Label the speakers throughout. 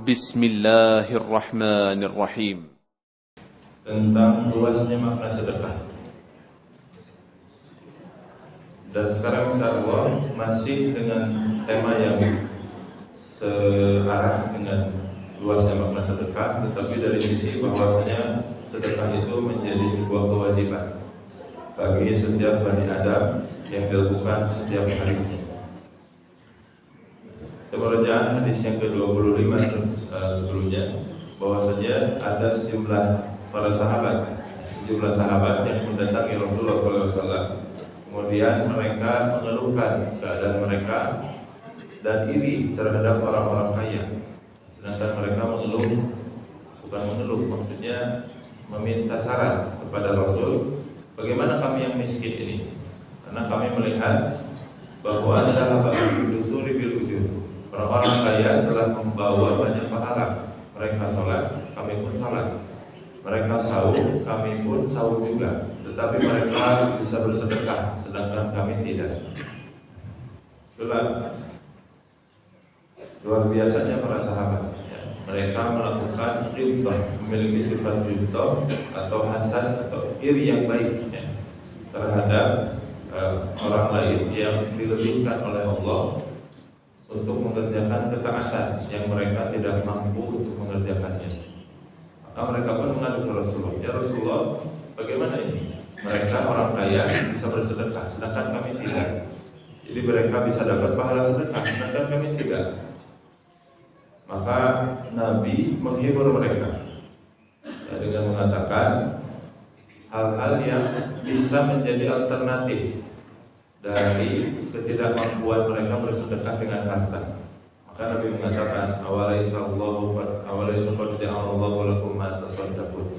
Speaker 1: Bismillahirrahmanirrahim.
Speaker 2: Tentang luasnya makna sedekah. Dan sekarang insyaallah masih dengan tema yang searah dengan luasnya makna sedekah, tetapi dari sisi bahwasanya sedekah itu menjadi sebuah kewajiban bagi setiap Bani Adam yang dilakukan setiap harinya. Teruja hadis yang ke-25 sebelumnya bahwasanya ada sejumlah para sahabat yang mendatangi Rasulullah SAW. Kemudian mereka mengeluhkan keadaan mereka dan iri terhadap orang-orang kaya. Sedangkan mereka maksudnya meminta saran kepada Rasul, bagaimana kami yang miskin ini? Karena kami melihat bahwa ada habaib dusuri bil ujur. Orang-orang kaya telah membawa banyak pahala. Mereka salat, kami pun salat. Mereka sahur, kami pun sahur juga. Tetapi mereka bisa bersedekah, sedangkan kami tidak. Itulah luar biasanya para sahabat. Mereka melakukan ridha, memiliki sifat ridha atau hasan atau iri yang baik terhadap orang lain yang dilebihkan oleh Allah untuk mengerjakan ketaatan yang mereka tidak mampu untuk mengerjakannya. Maka mereka pun mengadu ke Rasulullah, ya Rasulullah, bagaimana ini? Mereka orang kaya bisa bersedekah, sedangkan kami tidak. Jadi mereka bisa dapat pahala sedekah, sedangkan kami tidak. Maka Nabi menghibur mereka dengan mengatakan hal-hal yang bisa menjadi alternatif dari ketidakmampuan mereka bersedekah dengan harta. Maka Nabi mengatakan awalaysa qad ja'alallahu lakum ma tasaddaqun.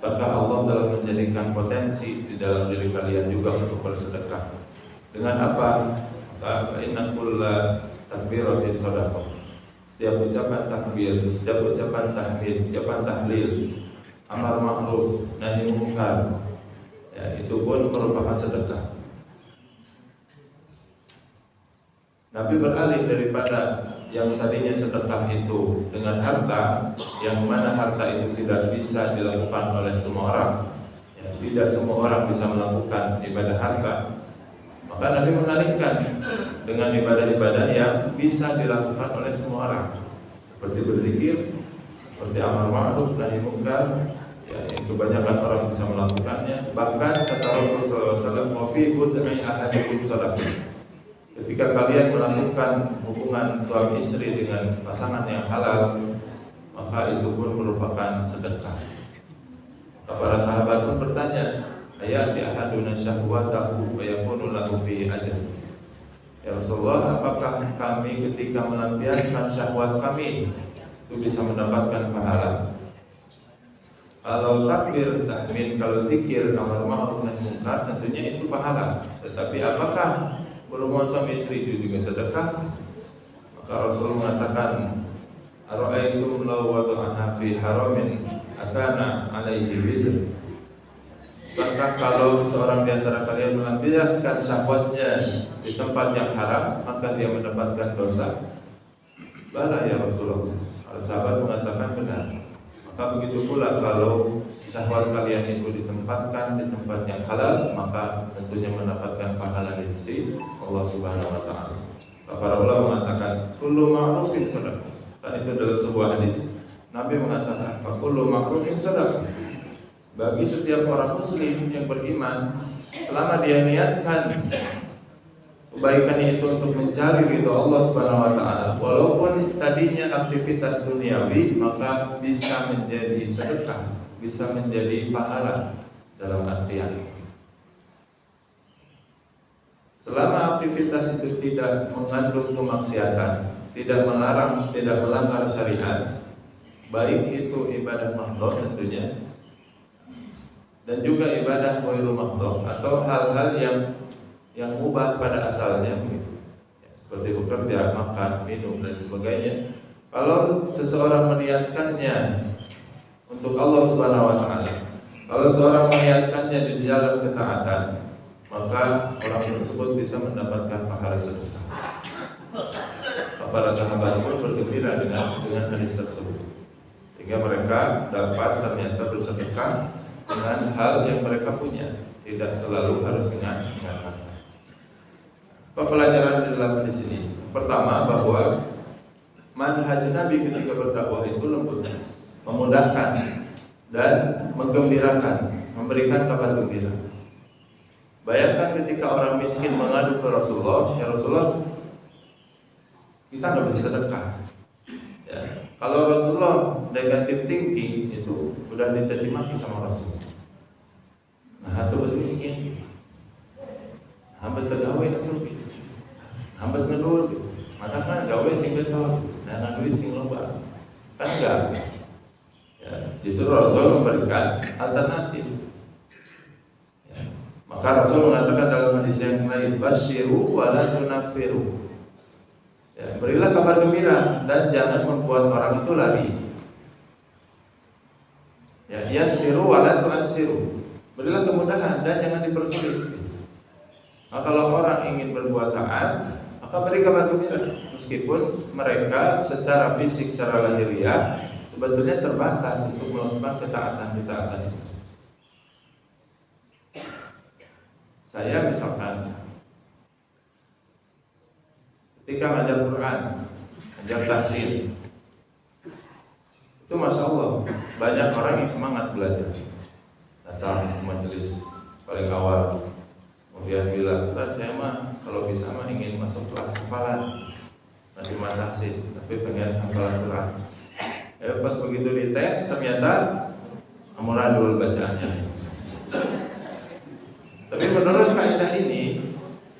Speaker 2: Maka Allah telah menjadikan potensi di dalam diri kalian juga untuk bersedekah. Dengan apa? Fa inna kulla takbiratin shadaqah. Setiap ucapan takbir, setiap ucapan tahmid, ucapan tahlil, amar ma'ruf, nahi munkar, itu pun merupakan sedekah. Nabi beralih daripada yang tadinya sedekah itu dengan harta, yang mana harta itu tidak bisa dilakukan oleh semua orang, tidak semua orang bisa melakukan ibadah harta. Maka Nabi mengalihkan dengan ibadah-ibadah yang bisa dilakukan oleh semua orang, seperti berzikir, seperti amar ma'ruf nahi munkar, yang kebanyakan orang bisa melakukannya. Bahkan kata Rasulullah SAW, wa fi bud'i ahadikum sadaqah. Ketika kalian melakukan hubungan suami istri dengan pasangan yang halal, maka itu pun merupakan sedekah. Para sahabat pun bertanya, ayati ahaduna syahwatahu wa yakunu lahu fihi ajr. Ya Rasulullah, apakah kami ketika melampiaskan syahwat kami itu bisa mendapatkan pahala? Kalau takbir, tahmid, kalau zikir, amar ma'ruf nahi munkar, tentunya itu pahala. Tetapi apakah berhubungan suami istri itu juga sedekah? Maka Rasul mengatakan, ara'aytum law wada'aha fi haramin akana alaihi wizr. Maka kalau seseorang di antara kalian melampiaskan syahwatnya di tempat yang haram, maka dia mendapatkan dosa. Bala ya Rasulullah. Para sahabat mengatakan benar. Maka begitu pula kalau syahwat kalian itu ditempatkan di tempat yang halal, maka tentunya mendapatkan pahala di sisi Allah Subhanahu wa taala. Para ulama mengatakan kullu ma'rufin sadaqah. Kan itu dalam sebuah hadis. Nabi mengatakan fa kullu ma'rufin sadaqah. Bagi setiap orang muslim yang beriman, selama dia niatkan kebaikannya itu untuk mencari ridha Allah Subhanahu wa taala, walaupun tadinya aktivitas duniawi, maka bisa menjadi sedekah, bisa menjadi pahala dalam artian. Selama aktivitas itu tidak mengandung kemaksiatan, tidak melarang, tidak melanggar syariat, baik itu ibadah makhluk tentunya, dan juga ibadah ghairu makhluk atau hal-hal yang mubah pada asalnya begitu. Seperti bekerja, makan, minum dan sebagainya. Kalau seseorang meniatkannya untuk Allah Subhanahu wa taala, kalau seorang meniatkannya di jalan ketaatan, maka orang tersebut bisa mendapatkan pahala sedekah. para sahabat pun bergembira dengan hadis tersebut, sehingga mereka dapat ternyata bersedekah dengan hal yang mereka punya, tidak selalu harus dengan harta. Apa pelajaran di dalam hadis ini? Pertama, bahwa manhaj Nabi ketika berdakwah itu lembut, memudahkan dan menggembirakan, memberikan kabar gembira. Bayangkan ketika orang miskin mengadu ke Rasulullah, ya Rasulullah, kita nggak bisa sedekah. Ya. Kalau Rasulullah negatif thinking itu udah dicaci maki sama Rasul. Nah, hatu miskin, hambat tegawe atau gitu, hambat ngedul, matanya gawe sing betul, dengan duit sing loba, kan enggak? Ya, justru Rasul memberikan alternatif. Ya. Maka Rasul mengatakan dalam hadis yang lain, basyiru wa la tunaffiru. Ya, berilah kabar gembira dan jangan membuat orang itu lari. Ya, yassiru wa la tu'assiru. Berilah kemudahan dan jangan dipersulit. Nah, kalau orang ingin berbuat taat, maka beri kabar gembira. Meskipun mereka secara fisik, secara lahiriah sebetulnya terbatas untuk melakukan ketaatan itu. Saya misalkan ketika ngajar Quran, ngajar tahsin, itu masya Allah banyak orang yang semangat belajar, datang ke majelis paling awal, kemudian bilang, Ustaz, saya mah kalau bisa mah ingin masuk kelas hafalan nanti tahsin, tapi pengen hafalan Quran. Pas begitu dites ternyata amuradul bacaannya. Tapi menurut kaidah ini,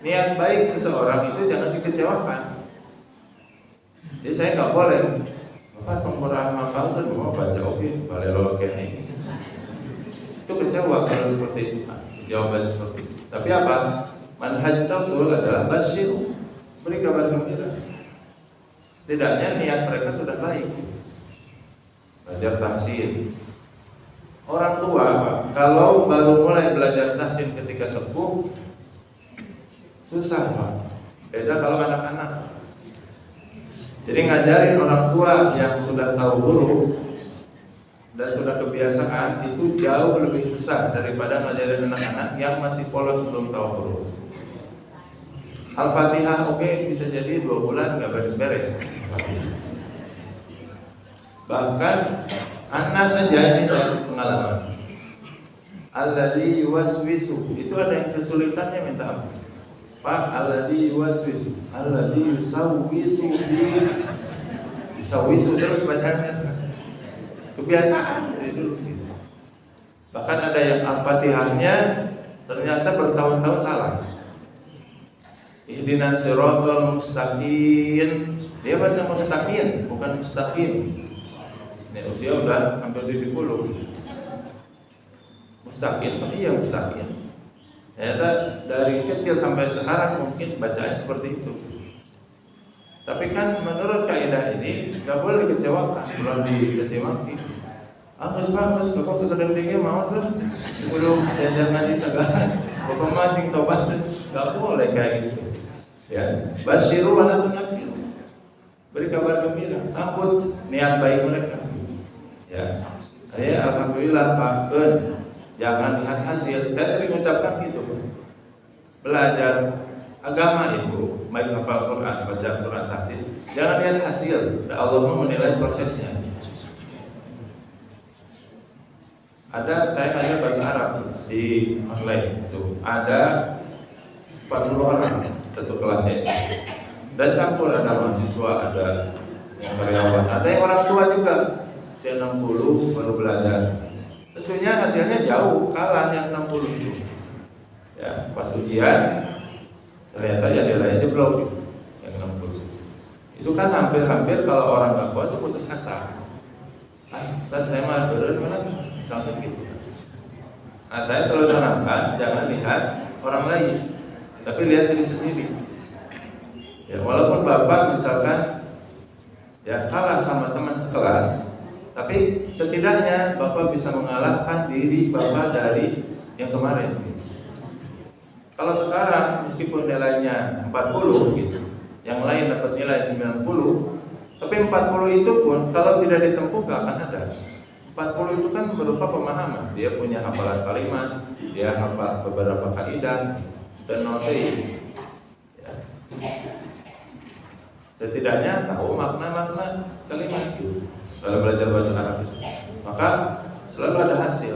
Speaker 2: niat baik seseorang itu jangan dikecewakan. Jadi saya nggak boleh, Bapak pemurah makal dan mau baca oke, balelo kayak ini. Itu kecewa kalau seperti itu, jawaban seperti itu. Tapi apa? Manhaj Rasul adalah basyir, beri kabar gembira. Setidaknya niat mereka sudah baik. Belajar tahsin. Orang tua, Pak, kalau baru mulai belajar tahsin ketika sepuh, susah, Pak. Beda kalau anak-anak. Jadi ngajarin orang tua yang sudah tahu huruf dan sudah kebiasaan itu jauh lebih susah daripada ngajarin anak-anak yang masih polos belum tahu huruf. Al-Fatihah oke, bisa jadi 2 bulan nggak beres-beres. Bahkan Anas saja ini dari pengalaman. Alladzi yuwaswisu, itu ada yang kesulitannya minta ampun. Pak, alladzi yuwaswisu, alladzi yusawwisu yusawwisu terus bacanya. Kebiasaan dari dulu gitu. Bahkan ada yang Al-Fatihahnya ternyata bertahun-tahun salah. Ihdinas siratal mustaqim. Dia baca mustaqim, bukan mustaqim. Ini usia udah hampir 70. Mustaqim, iya mustaqim. Ternyata dari kecil sampai sekarang mungkin bacanya seperti itu. Tapi kan menurut kaidah ini nggak boleh dikecewakan, belum dicacimaki. Agus bagus, kok sedang dingin mau terus belum diajar ngaji segala. Bapak masing tobat nggak boleh kayak gitu. Ya, basyiru wa la tunaffiru. Beri kabar gembira, sambut niat baik mereka. Ya, saya alhamdulillah Pak Ken, jangan lihat hasil. Saya sering ucapkan gitu. Belajar agama itu, baik hafal Quran, baca Quran tahsin, jangan lihat hasil. Allah menilai prosesnya. Ada saya ngajar bahasa Arab di online, so, ada 40 orang satu kelasnya, dan campur ada mahasiswa, ada yang karyawan, ada yang orang tua juga. Usia 60 baru belajar. Tentunya hasilnya jauh kalah yang 60 itu. Ya, pas ujian ternyata jadi lainnya jeblok gitu, yang 60. Itu kan hampir-hampir kalau orang nggak kuat itu putus asa. Saat saya malah turun mana, misalnya gitu. Nah, saya selalu tanamkan jangan lihat orang lain, tapi lihat diri sendiri. Ya, walaupun bapak misalkan ya kalah sama teman sekelas, tapi setidaknya bapak bisa mengalahkan diri bapak dari yang kemarin. Kalau sekarang meskipun nilainya 40 gitu, yang lain dapat nilai 90, tapi 40 itu pun kalau tidak ditempuh gak akan ada. 40 itu kan berupa pemahaman, dia punya hafalan kalimat, dia hafal beberapa kaidah dan notasi. Ya. Setidaknya tahu makna-makna kalimat itu dalam belajar bahasa Arab itu. Maka selalu ada hasil.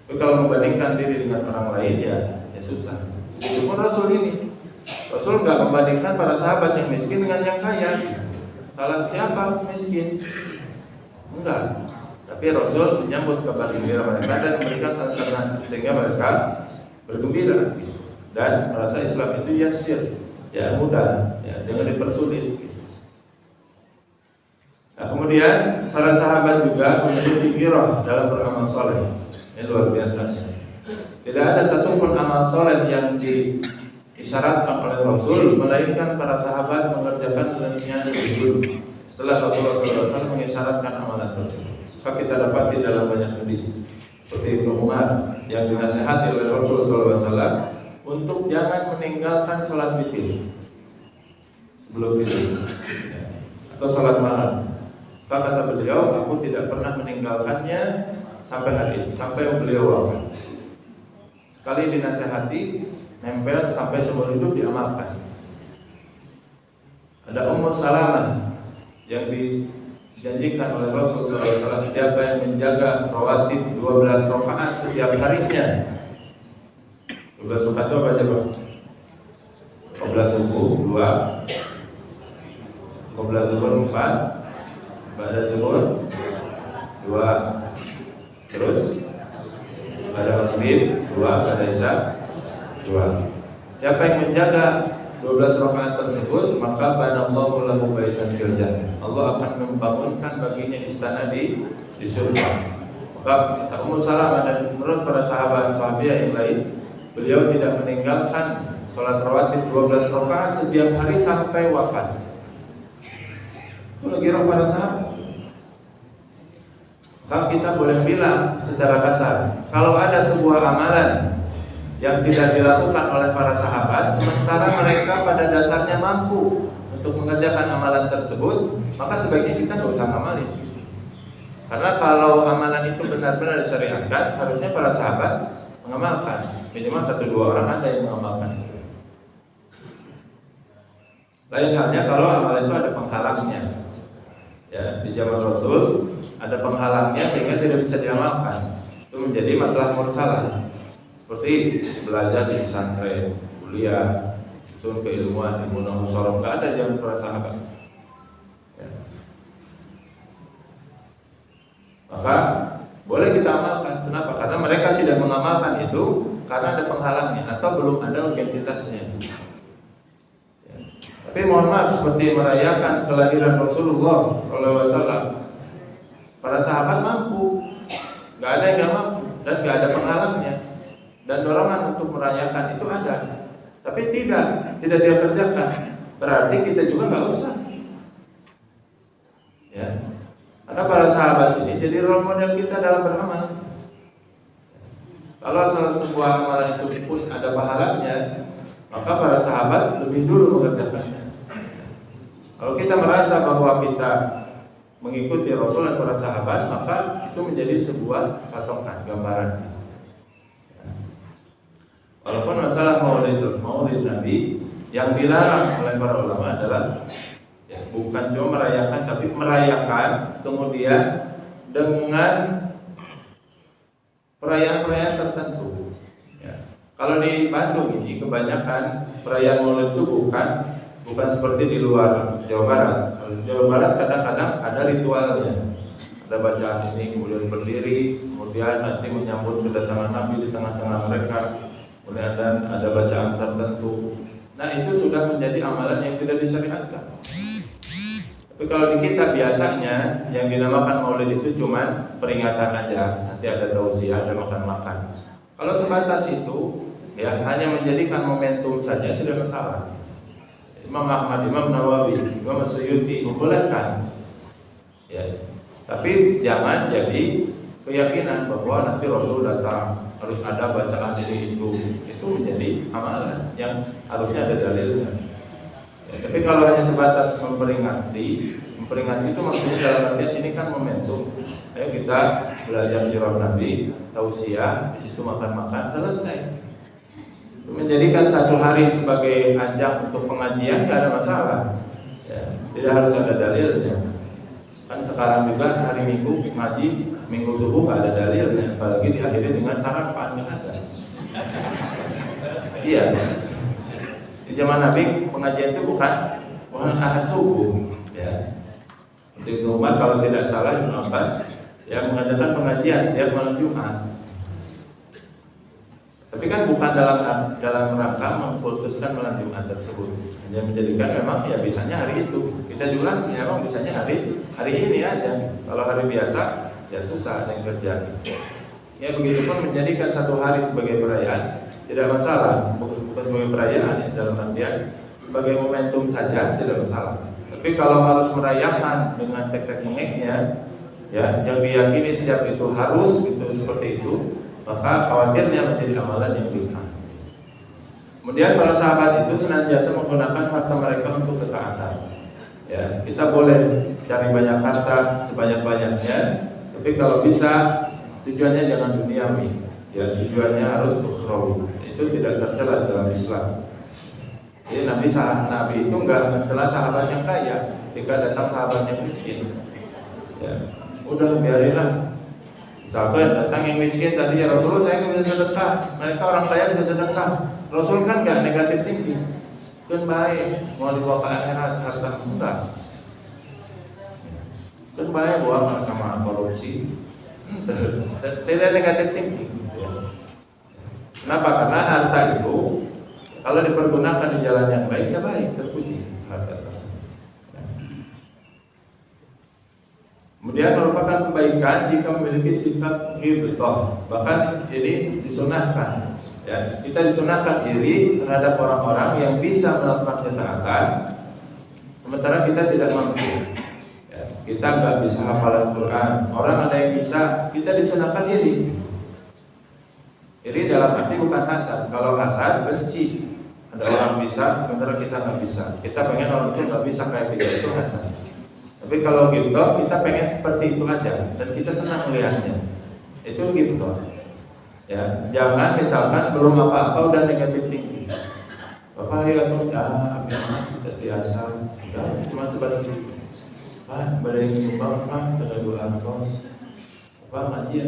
Speaker 2: Tapi kalau membandingkan diri dengan orang lain ya susah. Itu pun Rasul ini. Rasul nggak membandingkan para sahabat yang miskin dengan yang kaya. Salah siapa miskin? Enggak. Tapi Rasul menyambut kabar gembira mereka dan memberikan alternatif sehingga mereka bergembira dan merasa Islam itu yasir, ya mudah, ya jangan dipersulit. Nah, kemudian para sahabat juga memiliki girah dalam beramal soleh. Ini luar biasanya. Tidak ada satupun amal soleh yang diisyaratkan oleh Rasul melainkan para sahabat mengerjakannya dulu setelah Rasulullah SAW mengisyaratkan amalan tersebut. Maka kita dapati dalam banyak hadis seperti Ibnu Umar yang dinasihati oleh Rasulullah SAW untuk jangan meninggalkan sholat witir sebelum tidur atau sholat malam. Maka kata beliau, aku tidak pernah meninggalkannya sampai hari ini, sampai beliau wafat. Sekali dinasihati, nempel sampai seumur hidup diamalkan. Ada Ummu Salamah yang dijanjikan oleh Rasulullah SAW, siapa yang menjaga rawatib 12 rakaat setiap harinya. 12 rakaat itu apa aja Pak? 12 subuh 2, 12 zuhur 4, pada zuhur 2, terus pada maghrib 2, pada isya 2. Siapa yang menjaga 12 rakaat tersebut, maka banallahu lahu baitan fil jannah. Allah akan membangunkan baginya istana di surga. Maka kata Ummu Salamah dan menurut para sahabat-sahabiah yang lain, beliau tidak meninggalkan sholat rawatib 12 rakaat setiap hari sampai wafat. Itu lagi roh para sahabat. Maka kita boleh bilang secara kasar, kalau ada sebuah amalan yang tidak dilakukan oleh para sahabat, sementara mereka pada dasarnya mampu untuk mengerjakan amalan tersebut, maka sebaiknya kita tidak usah ngamalin. Karena kalau amalan itu benar-benar disyariatkan, harusnya para sahabat mengamalkan. Minimal 1-2 orang ada yang mengamalkan itu. Lain halnya kalau amalan itu ada penghalangnya. Ya, di zaman Rasul ada penghalangnya sehingga tidak bisa diamalkan. Itu menjadi masalah mursalah. Seperti belajar di pesantren, kuliah, susun keilmuan, ilmu nahwu, enggak ada zaman para sahabat. Ya. Maka boleh kita amalkan. Kenapa? Karena mereka tidak mengamalkan itu karena ada penghalangnya atau belum ada urgensitasnya. Ya. Tapi mohon maaf, seperti merayakan kelahiran Rasulullah SAW, para sahabat mampu, nggak ada yang nggak mampu dan nggak ada penghalangnya. Dan dorongan untuk merayakan itu ada, tapi tidak dia kerjakan. Berarti kita juga nggak usah. Ya, karena para sahabat ini jadi role model kita dalam beramal. Kalau sebuah amalan itu pun ada pahalanya, maka para sahabat lebih dulu mengerjakannya. Kalau kita merasa bahwa kita mengikuti Rasul dan para sahabat, maka itu menjadi sebuah patokan, gambaran. Walaupun masalah maulid Nabi yang dilarang oleh para ulama adalah ya, bukan cuma merayakan, tapi merayakan kemudian dengan perayaan-perayaan tertentu. Ya. Kalau di Bandung ini kebanyakan perayaan maulid itu bukan seperti di luar Jawa Barat. Kalau di Jawa Barat kadang-kadang ada ritualnya, ada bacaan ini, kemudian berdiri, kemudian nanti menyambut kedatangan Nabi di tengah-tengah mereka. Kemudian ada bacaan tertentu. Nah itu sudah menjadi amalan yang tidak disyariatkan. Tapi kalau di kita biasanya yang dinamakan maulid itu cuma peringatan aja. Nanti ada tausiah, ada makan-makan. Kalau sebatas itu, ya hanya menjadikan momentum saja tidak masalah. Imam Ahmad, Imam Nawawi, Imam Suyuti membolehkan. Ya. Tapi jangan jadi keyakinan bahwa nanti Rasul datang harus ada bacaan ini itu menjadi amalan yang harusnya ada dalilnya. Ya, tapi kalau hanya sebatas memperingati itu maksudnya dalam artian ini kan momentum. Ayo kita belajar sirah Nabi, tausiah, di situ makan-makan, selesai. Menjadikan satu hari sebagai ajang untuk pengajian tidak ada masalah. Ya, tidak harus ada dalilnya. Kan sekarang juga hari Minggu ngaji, Minggu subuh nggak ada dalilnya, apalagi diakhiri dengan sarapan nggak ada. Iya. Di zaman Nabi pengajian itu bukan ahad subuh. Ya. Di rumah kalau tidak salah Ibnu Abbas yang mengadakan pengajian setiap malam Jumat. Tapi kan bukan dalam rangka memputuskan malam Jumat tersebut. Hanya menjadikan memang ya bisanya hari itu. Kita juga memang bisanya hari ini aja. Kalau hari biasa ya susah ada yang kerja. Ya begitupun menjadikan satu hari sebagai perayaan tidak masalah. Bukan sebagai perayaan ya, dalam artian sebagai momentum saja tidak masalah. Tapi kalau harus merayakan dengan tek-tek mengeknya, ya yang diyakini setiap itu harus gitu seperti itu, maka khawatirnya menjadi amalan yang bid'ah. Kemudian para sahabat itu senantiasa menggunakan harta mereka untuk ketaatan. Ya, kita boleh cari banyak harta sebanyak-banyaknya, tapi kalau bisa tujuannya jangan duniawi. Ya, tujuannya harus ukhrawi. Itu tidak tercela dalam Islam. Jadi Nabi itu enggak mencela sahabat yang kaya ketika datang sahabat yang miskin. Ya, udah biarinlah. Misalkan datang yang miskin tadi, ya Rasulullah saya nggak bisa sedekah, mereka orang kaya bisa sedekah. Rasul kan nggak negatif tinggi, kan baik mau dibawa ke akhirat harta enggak, kan baik bawa mahkamah korupsi, tidak negatif tinggi. Kenapa? Karena harta itu kalau dipergunakan di jalan yang baik ya baik, terpuji harta tersebut. Kemudian merupakan kebaikan jika memiliki sifat ghibthah. Bahkan ini disunahkan. Ya, kita disunahkan iri terhadap orang-orang yang bisa melakukan ketaatan, sementara kita tidak mampu. Ya, kita nggak bisa hafalan Quran. Orang ada yang bisa, kita disunahkan iri. Iri dalam arti bukan hasad. Kalau hasad benci. Ada orang bisa, sementara kita nggak bisa. Kita pengen orang itu nggak bisa kayak kita, itu hasad. Tapi kalau gitu kita pengen seperti itu aja dan kita senang melihatnya. Itu gitu. Ya, jangan misalkan belum apa-apa udah negatif tinggi. Bapak ya tuh kita biasa, ya cuma sebatas itu. Badai nyumbang dengan 2 angkos. Bapak ngaji ya,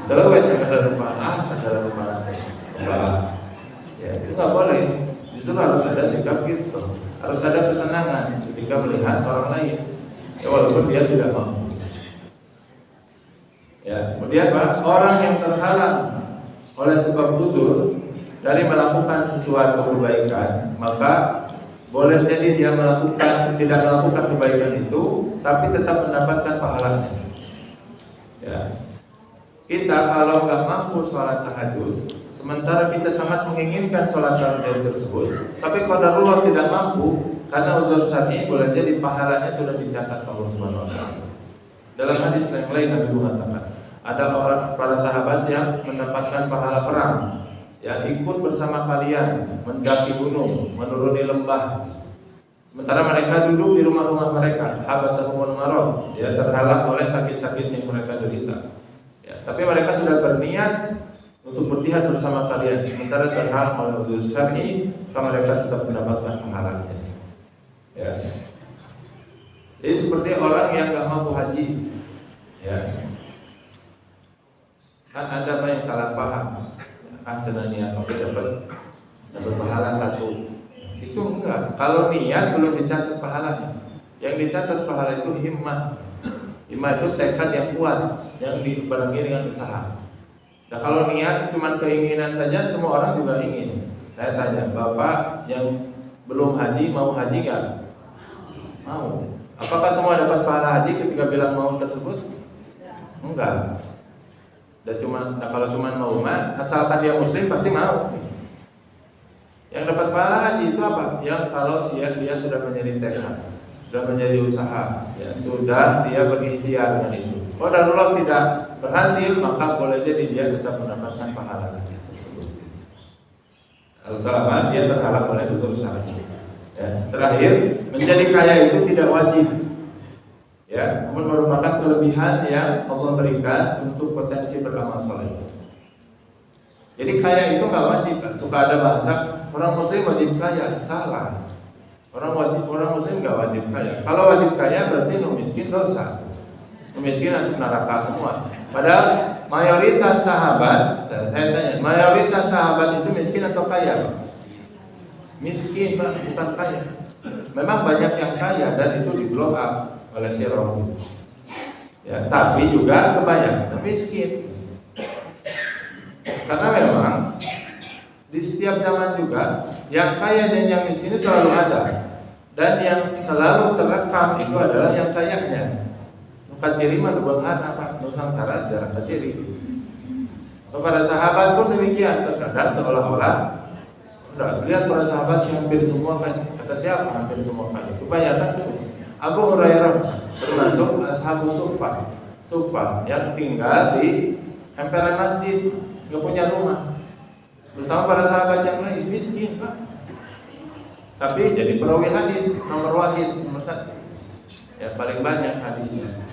Speaker 2: terus segala rumah nanti. Ya itu nggak boleh. Justru harus ada sikap gitu. Harus ada kesenangan ketika melihat orang lain, ya, walaupun dia tidak mampu. Ya, kemudian Pak, orang yang terhalang oleh sebab uzur dari melakukan sesuatu kebaikan, maka boleh jadi dia tidak melakukan kebaikan itu, tapi tetap mendapatkan pahalanya. Ya, kita kalau nggak mampu sholat tahajud, sementara kita sangat menginginkan sholat tahajud tersebut, tapi qadarullah tidak mampu karena uzur syar'i, boleh jadi pahalanya sudah dicatat Allah Subhanahu wa taala. Dalam hadis yang lain Nabi mengatakan, ada orang para sahabat yang mendapatkan pahala perang, yang ikut bersama kalian mendaki gunung, menuruni lembah. Sementara mereka duduk di rumah-rumah mereka, habasahumul marad, ya terhalang oleh sakit-sakit yang mereka derita. Ya, tapi mereka sudah berniat untuk berjihad bersama kalian, sementara terhalang oleh uzur syar'i, maka mereka tetap mendapatkan pahalanya. Ya. Jadi seperti orang yang nggak mampu haji, ya. Kan ada apa yang salah paham. Cenah niat oke dapat pahala 1. Itu enggak. Kalau niat belum dicatat pahalanya. Yang dicatat pahala itu himmah. Himmah itu tekad yang kuat, yang dibarengi dengan usaha. Nah kalau niat cuma keinginan saja, semua orang juga ingin. Saya tanya, Bapak yang belum haji mau haji nggak? Mau. Apakah semua dapat pahala haji ketika bilang mau tersebut? Enggak. Kalau cuma mau mah, asalkan dia muslim pasti mau. Yang dapat pahala haji itu apa? Yang kalau dia sudah menjadi tekad, sudah menjadi usaha, ya, sudah dia berikhtiar dengan itu. Kalau darurat tidak berhasil, maka boleh jadi dia tetap mendapatkan pahala haji tersebut. Kalau selama dia terhalang oleh udzur syar'i. Ya. Terakhir, menjadi kaya itu tidak wajib. Ya, namun merupakan kelebihan yang Allah berikan untuk potensi beramal saleh. Jadi kaya itu nggak wajib. Suka ada bahasa orang muslim wajib kaya, salah. Orang muslim nggak wajib kaya. Kalau wajib kaya berarti miskin dosa. Miskin masuk neraka semua. Padahal mayoritas sahabat, saya tanya, mayoritas sahabat itu miskin atau kaya? Miskin, Pak, bukan kaya. Memang banyak yang kaya dan itu di blow up oleh si Robi. Ya, tapi juga kebanyakan miskin. Karena memang di setiap zaman juga yang kaya dan yang miskin itu selalu ada. Dan yang selalu terekam itu adalah yang kayanya. Kaciri mah beunghar apa? Nu sangsara jarang kaciri. Kepada sahabat pun demikian, terkadang seolah-olah udah lihat para sahabat yang hampir semua kaya. Kata siapa? Hampir semua kaya. Kebanyakan tuh Abu Hurairah termasuk ashabus suffah yang tinggal di emperan masjid, nggak punya rumah. Bersama para sahabat yang lain miskin, Pak. Tapi jadi perawi hadis nomor wahid, nomor 1. Ya paling banyak hadisnya.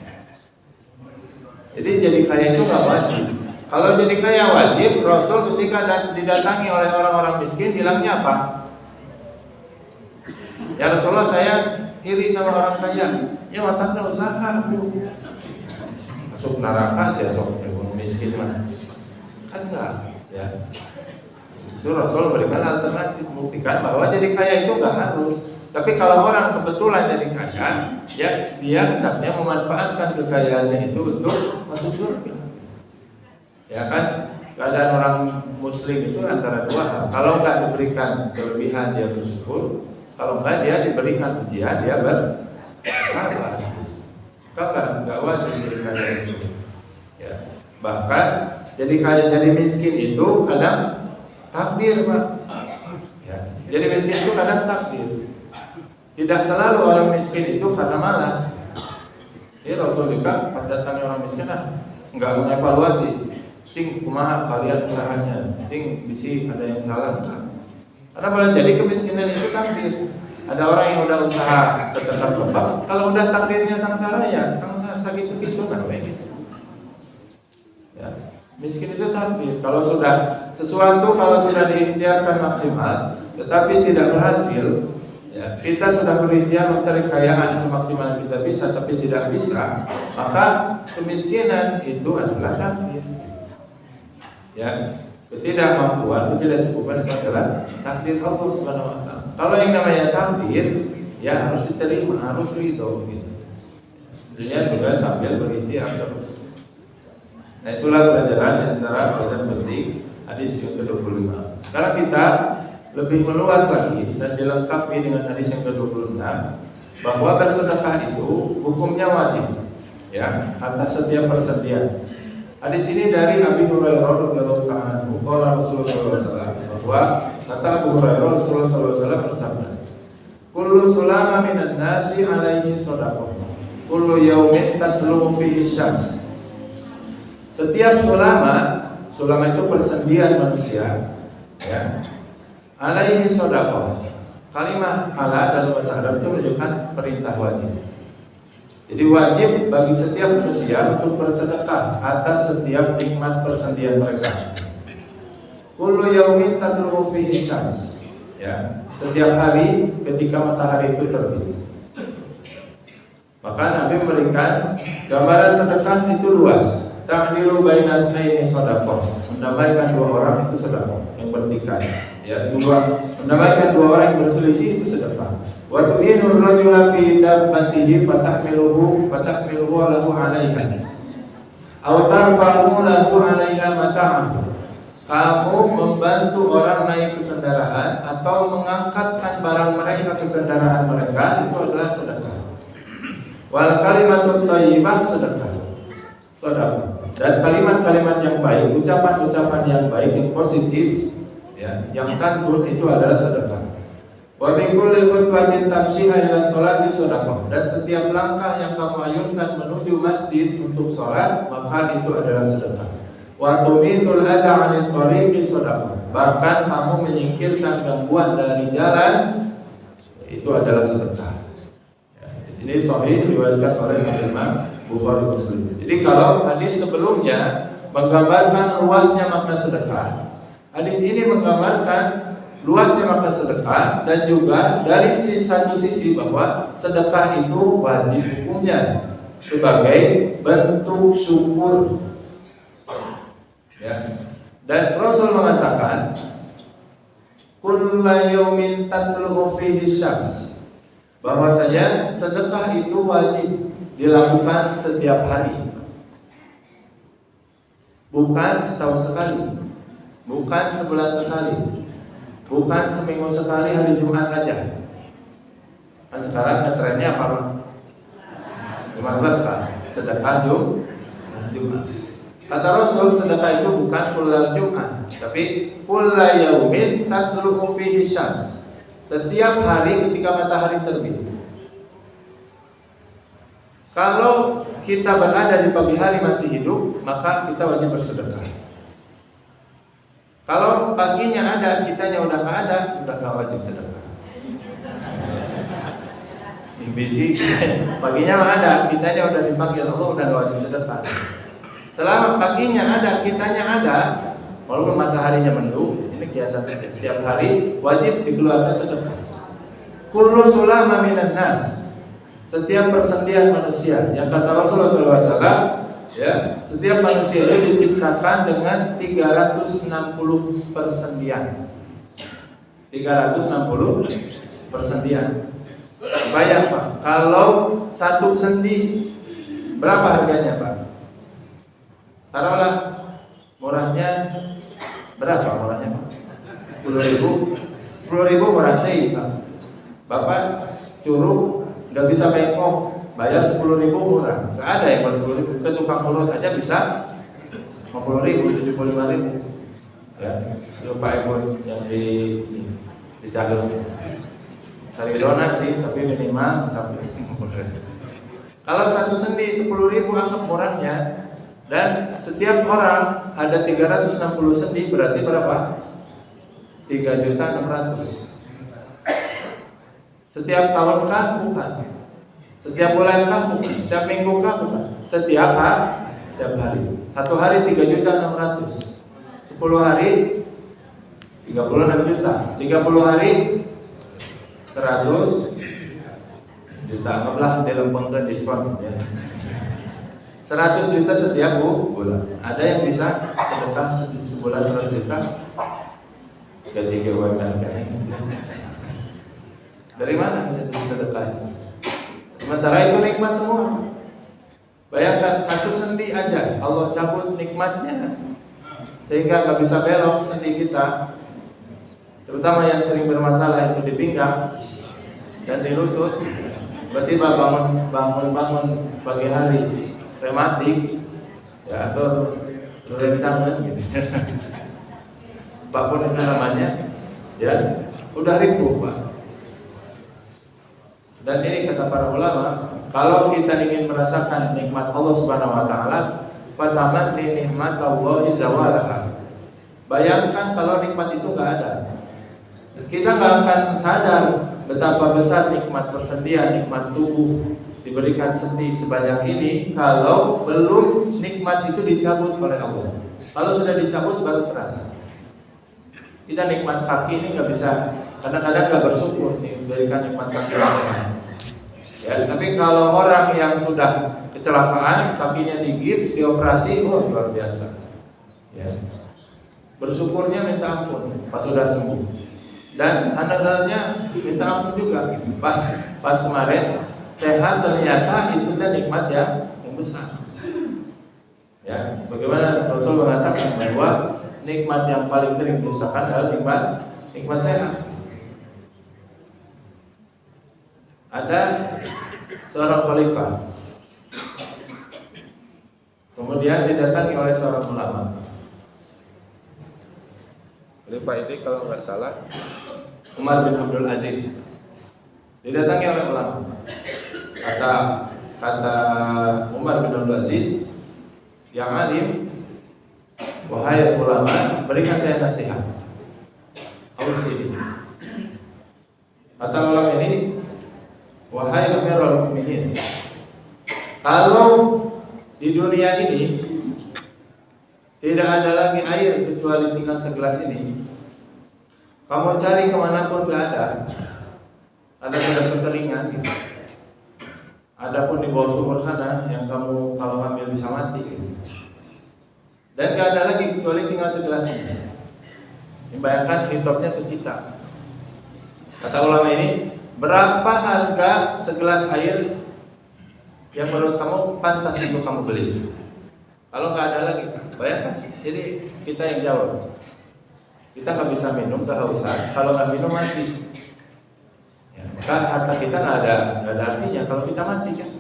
Speaker 2: Jadi kaya itu nggak wajib. Kalau jadi kaya wajib, Rasul ketika didatangi oleh orang-orang miskin bilangnya apa? Ya Rasulullah, saya iri sama orang kaya. Ya matanya usaha tuh. Masuk neraka sih sok miskin mah. Kan enggak, ya. Itu Rasul memberikan alternatif, membuktikan bahwa jadi kaya itu nggak harus. Tapi kalau orang kebetulan jadi kaya, ya dia hendaknya memanfaatkan kekayaannya itu untuk masuk surga. Ya kan, keadaan orang muslim itu antara dua hal. Kalau nggak diberikan kelebihan dia bersyukur, kalau nggak dia diberikan ujian dia bersabar. Kalau nggak wajib diberikan itu. Ya. Bahkan jadi miskin itu kadang takdir, Pak. Ya. Jadi miskin itu kadang takdir. Tidak selalu orang miskin itu karena malas. Ini Rasul juga pas datangnya orang miskin nggak mengevaluasi. Cing kumaha kalian usahanya, cing bisi ada yang salah enggak? Karena boleh jadi kemiskinan itu takdir. Ada orang yang udah usaha setelah kebak, kalau udah takdirnya sangsara ya sangsara gitu namanya gitu. Ya, miskin itu takdir. Kalau sudah sesuatu kalau sudah diikhtiarkan maksimal, tetapi tidak berhasil, ya, kita sudah berikhtiar mencari kekayaan semaksimal yang kita bisa, tapi tidak bisa, maka kemiskinan itu adalah takdir. Ya, ketidakmampuan, ketidakcukupan itu adalah takdir Allah Subhanahu wa taala. Kalau yang namanya takdir, ya harus diterima, harus ridho gitu. Dunia juga sambil berikhtiar terus. Nah, itulah pelajaran antara pelajaran penting hadis yang ke-25. Sekarang kita lebih meluas lagi dan dilengkapi dengan hadis yang ke-26 bahwa bersedekah itu hukumnya wajib, ya, atas setiap persediaan. Hadis ini dari Abi Hurairah radhiyallahu anhu, qala Rasulullah sallallahu alaihi wasallam, bahwa kata Abu Hurairah Rasulullah sallallahu alaihi wasallam bersabda, "Kullu sulama minan nasi alaihi shadaqah. Kullu yaumin tatlu fihi syams." Setiap sulama itu persendian manusia, ya. Alaihi shadaqah. Kalimat ala dalam bahasa Arab itu menunjukkan perintah wajib. Jadi wajib bagi setiap manusia untuk bersedekah atas setiap nikmat persendian mereka. Kullu yaumin tatlu'u fihi syams. Ya, setiap hari ketika matahari itu terbit. Maka Nabi memberikan gambaran sedekah itu luas. Ta'dilu baina isnaini shadaqah. Mendamaikan dua orang itu sedekah yang bertikai. Ya, mendamaikan dua orang yang berselisih itu sedekah. Wa tu'inur rajula fi dabbatihi fatahmiluhu lahu 'alaiha aw tarfa'u lahu 'alaiha mata'ahu. Kamu membantu orang naik ke kendaraan atau mengangkatkan barang mereka ke kendaraan mereka, itu adalah sedekah. Wal kalimatut thayyibah sedekah. Dan kalimat-kalimat yang baik, ucapan-ucapan yang baik, yang positif, ya, yang santun itu adalah sedekah. Wa bi kulli khutwatin tamshiha ila sholati shadaqah. Dan setiap langkah yang kamu ayunkan menuju masjid untuk sholat, maka itu adalah sedekah. Wa tumitul adha 'anil tariqi shadaqah. bahkan kamu menyingkirkan gangguan dari jalan, itu adalah sedekah. Ya, di sini sahih diriwayatkan oleh Imam Bukhari Muslim. Jadi kalau hadis sebelumnya menggambarkan luasnya makna sedekah, hadis ini menggambarkan luasnya makna sedekah dan juga dari satu sisi bahwa sedekah itu wajib hukumnya sebagai bentuk syukur. Ya. Dan Rasul mengatakan, kullu yaumin tatlu'u fihi syams, bahwasanya sedekah itu wajib dilakukan setiap hari, bukan setahun sekali, bukan sebulan sekali, bukan seminggu sekali hari Jumat aja. Kan sekarang ngetrennya apa Pak? Jumat berkah, sedekah Jumat. Kata Rasul, sedekah itu bukan kullal Jumat, tapi kullu yaumin tatlu'u fihi syams, setiap hari ketika matahari terbit. Kalau kita berada di pagi hari masih hidup, maka kita wajib bersedekah. Kalau paginya ada, kitanya udah nggak ada, udah nggak wajib sedekah. Bisi, paginya nggak ada, kitanya udah dipanggil Allah, udah nggak wajib sedekah. Selama paginya ada, kitanya ada, walaupun mataharinya mendung, ini kiasan setiap hari wajib dikeluarkan sedekah. Kullu sulama minan nas, setiap persendian manusia, yang kata Rasulullah SAW, ya, setiap manusia itu diciptakan dengan 360 persendian. 360 persendian. Bayang Pak, kalau satu sendi berapa harganya Pak? Taruhlah murahnya berapa murahnya Pak? 10.000. 10.000 murah teh Pak. Bapak curug nggak bisa bengkok, bayar 10.000 murah. Nggak ada yang bayar 10.000. Ke tukang urut aja bisa 50.000, 75.000. Ya, itu Pak Ebon yang di Cagel. Sari donat sih, tapi minimal sampai 50.000. Kalau satu sendi 10.000 anggap murahnya. Dan setiap orang ada 360 sendi, berarti berapa? 3.600.000. Setiap tahunkah? Bukan. Setiap bulankah? Bukan. Setiap minggukah? Bukan. Setiap hari. Satu hari 3.600.000. 10 hari 36 juta. 30 hari 100 juta. Anggaplah dilempengkan diskon ya. 100 juta setiap bulan. Ada yang bisa sedekah sebulan 100 juta? Ketiga UMR kan? Dari mana bisa sedekah itu? Sementara itu nikmat semua. Bayangkan satu sendi aja Allah cabut nikmatnya, sehingga nggak bisa belok sendi kita. Terutama yang sering bermasalah itu di pinggang dan di lutut. Tiba-tiba bangun pagi hari rematik ya, atau rencangan gitu. Apapun itu namanya ya, udah ribu Pak. Dan ini kata para ulama, kalau kita ingin merasakan nikmat Allah Subhanahu wa taala, fatamanni nikmatallahi zawalaha. Bayangkan kalau nikmat itu enggak ada. Kita enggak akan sadar betapa besar nikmat persendian, nikmat tubuh diberikan sendi sebanyak ini kalau belum nikmat itu dicabut oleh Allah. Kalau sudah dicabut baru terasa. Kita nikmat kaki ini nggak bisa, kadang-kadang nggak bersyukur nih diberikan nikmat kaki. Ya, tapi kalau orang yang sudah kecelakaan, kakinya digips, dioperasi, luar biasa. Ya. Bersyukurnya minta ampun pas sudah sembuh. Dan anak-anaknya minta ampun juga gitu. Pas kemarin sehat, ternyata itu kan nikmat yang besar. Ya, sebagaimana Rasul mengatakan bahwa nikmat yang paling sering diusahakan adalah nikmat sehat. Ada seorang khalifah, kemudian didatangi oleh seorang ulama. Khalifah ini kalau nggak salah Umar bin Abdul Aziz. Didatangi oleh ulama. Kata Umar bin Abdul Aziz, yang alim, wahai ulama, berikan saya nasihat. Ausini. Kata ulama ini, wahai Amirul Mukminin, kalau di dunia ini tidak ada lagi air kecuali tinggal segelas ini, kamu cari kemanapun gak ada kekeringan gitu. Adapun di bawah sumur sana yang kamu kalau ngambil bisa mati gitu. Dan gak ada lagi kecuali tinggal segelas ini. Bayangkan hitopnya ke kita. Kata ulama ini, berapa harga segelas air yang menurut kamu pantas untuk kamu beli? Kalau nggak ada lagi, bayangkan. Jadi kita yang jawab. Kita nggak bisa minum kehausan. Kalau nggak minum mati. Ya, maka harta kita nggak ada artinya kalau kita mati kan.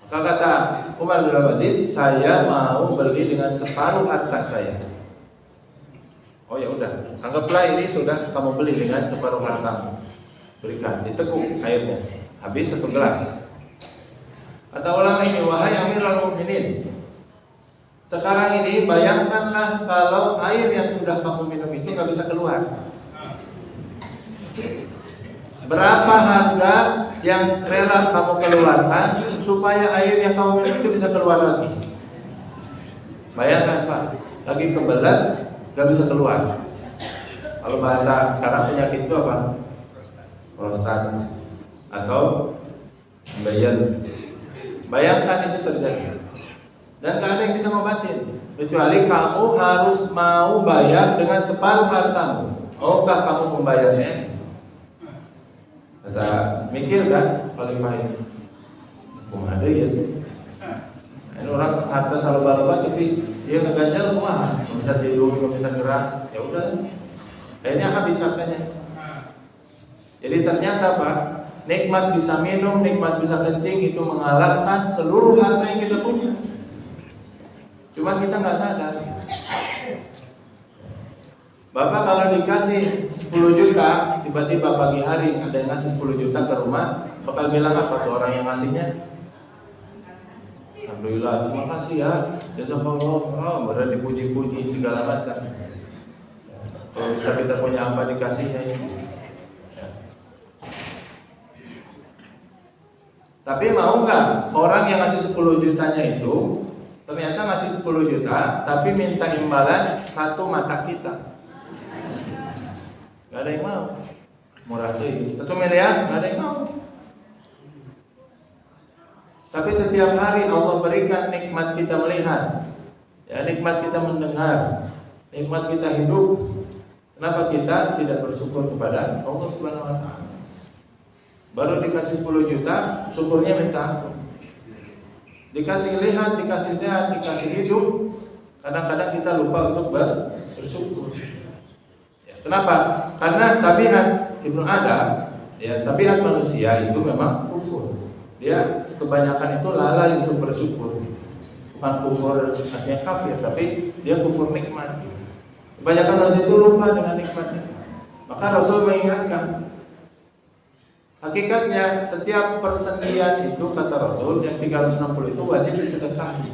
Speaker 2: Maka kata Umar bin Abdul Aziz, saya mau beli dengan separuh harta saya. Oh ya udah, anggaplah ini sudah kamu beli dengan separuh harta. Berikan, diteguk airnya. Habis 1 gelas. Kata ulama ini, wahai Amirul Mukminin, sekarang ini bayangkanlah kalau air yang sudah kamu minum itu nggak bisa keluar. Berapa harga yang rela kamu keluarkan supaya air yang kamu minum itu bisa keluar lagi? Bayangkan Pak, lagi kebelet nggak bisa keluar. Kalau bahasa sekarang penyakit itu apa? Prostat atau bayan. Bayangkan itu terjadi. Dan gak ada yang bisa ngobatin kecuali kamu harus mau bayar dengan separuh hartamu. Maukah kamu membayarnya? Kata mikir kan, qualify. Kumaha deui ya. Ini orang harta saloba-loba tapi dia ngeganjal kumaha? Enggak bisa tidur, enggak bisa gerak. Ya udah. Akhirnya habis hartanya. Jadi ternyata Pak, nikmat bisa minum, nikmat bisa kencing itu mengalahkan seluruh harta yang kita punya. Cuma kita nggak sadar. Bapak kalau dikasih 10 juta, tiba-tiba pagi hari ada yang ngasih 10 juta ke rumah, bakal bilang apa tuh orang yang ngasihnya? Alhamdulillah, terima kasih ya. Jazakallah, benar dipuji-puji segala macam. Kalau bisa kita punya apa dikasihnya ini. Tapi mau nggak orang yang ngasih 10 jutanya itu ternyata ngasih 10 juta tapi minta imbalan 1 mata kita? Gak ada yang mau. Murah tuh 1 miliar, gak ada yang mau. Tapi setiap hari Allah berikan nikmat kita melihat, ya, nikmat kita mendengar, nikmat kita hidup. Kenapa kita tidak bersyukur kepada Allah Subhanahu wa Ta'ala? Baru dikasih 10 juta, syukurnya minta ampun. Dikasih lihat, dikasih sehat, dikasih hidup, kadang-kadang kita lupa untuk bersyukur. Ya, kenapa? Karena tabiat Ibnu Adam, ya, tabiat manusia itu memang kufur. Dia kebanyakan itu lalai untuk bersyukur. Bukan kufur artinya kafir, tapi dia kufur nikmat. Kebanyakan manusia itu lupa dengan nikmatnya. Maka Rasul mengingatkan, hakikatnya setiap persendian itu kata Rasul yang 360 itu wajib disedekahi.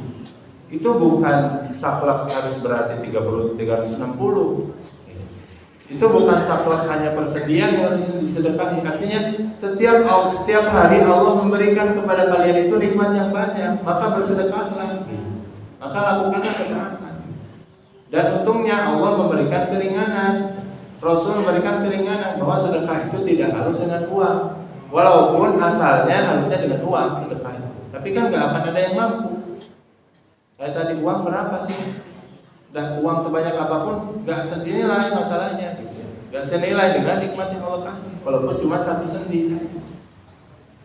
Speaker 2: Itu bukan saklek harus berarti 360. Itu bukan saklek hanya persendian yang harus disedekahi. Artinya setiap hari Allah memberikan kepada kalian itu nikmat yang banyak, maka bersedekahlah. Maka lakukanlah ketaatan. Dan untungnya Allah memberikan keringanan. Rasul memberikan keringanan bahwa sedekah itu tidak harus dengan uang. Walaupun asalnya harusnya dengan uang sedekah itu. Tapi kan gak akan ada yang mampu. Kayak tadi uang berapa sih? Dan uang sebanyak apapun gak senilai masalahnya gitu. Gak senilai dengan nikmat yang Allah kasih. Walaupun cuma 1 sendi.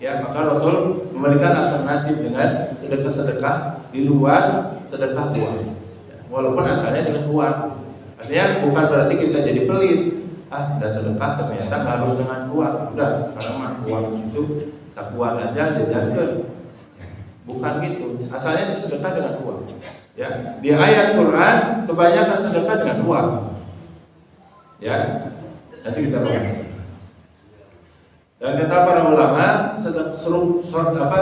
Speaker 2: Ya, maka Rasul memberikan alternatif dengan sedekah-sedekah di luar sedekah uang. Ya, walaupun asalnya dengan uang. Artinya bukan berarti kita jadi pelit. Udah sedekah ternyata nggak harus dengan uang. Udah sekarang mah uang itu sakuan aja jajan. Bukan gitu. Asalnya itu sedekah dengan uang. Ya, di ayat Quran kebanyakan sedekah dengan uang. Ya, nanti kita bahas. Dan kata para ulama,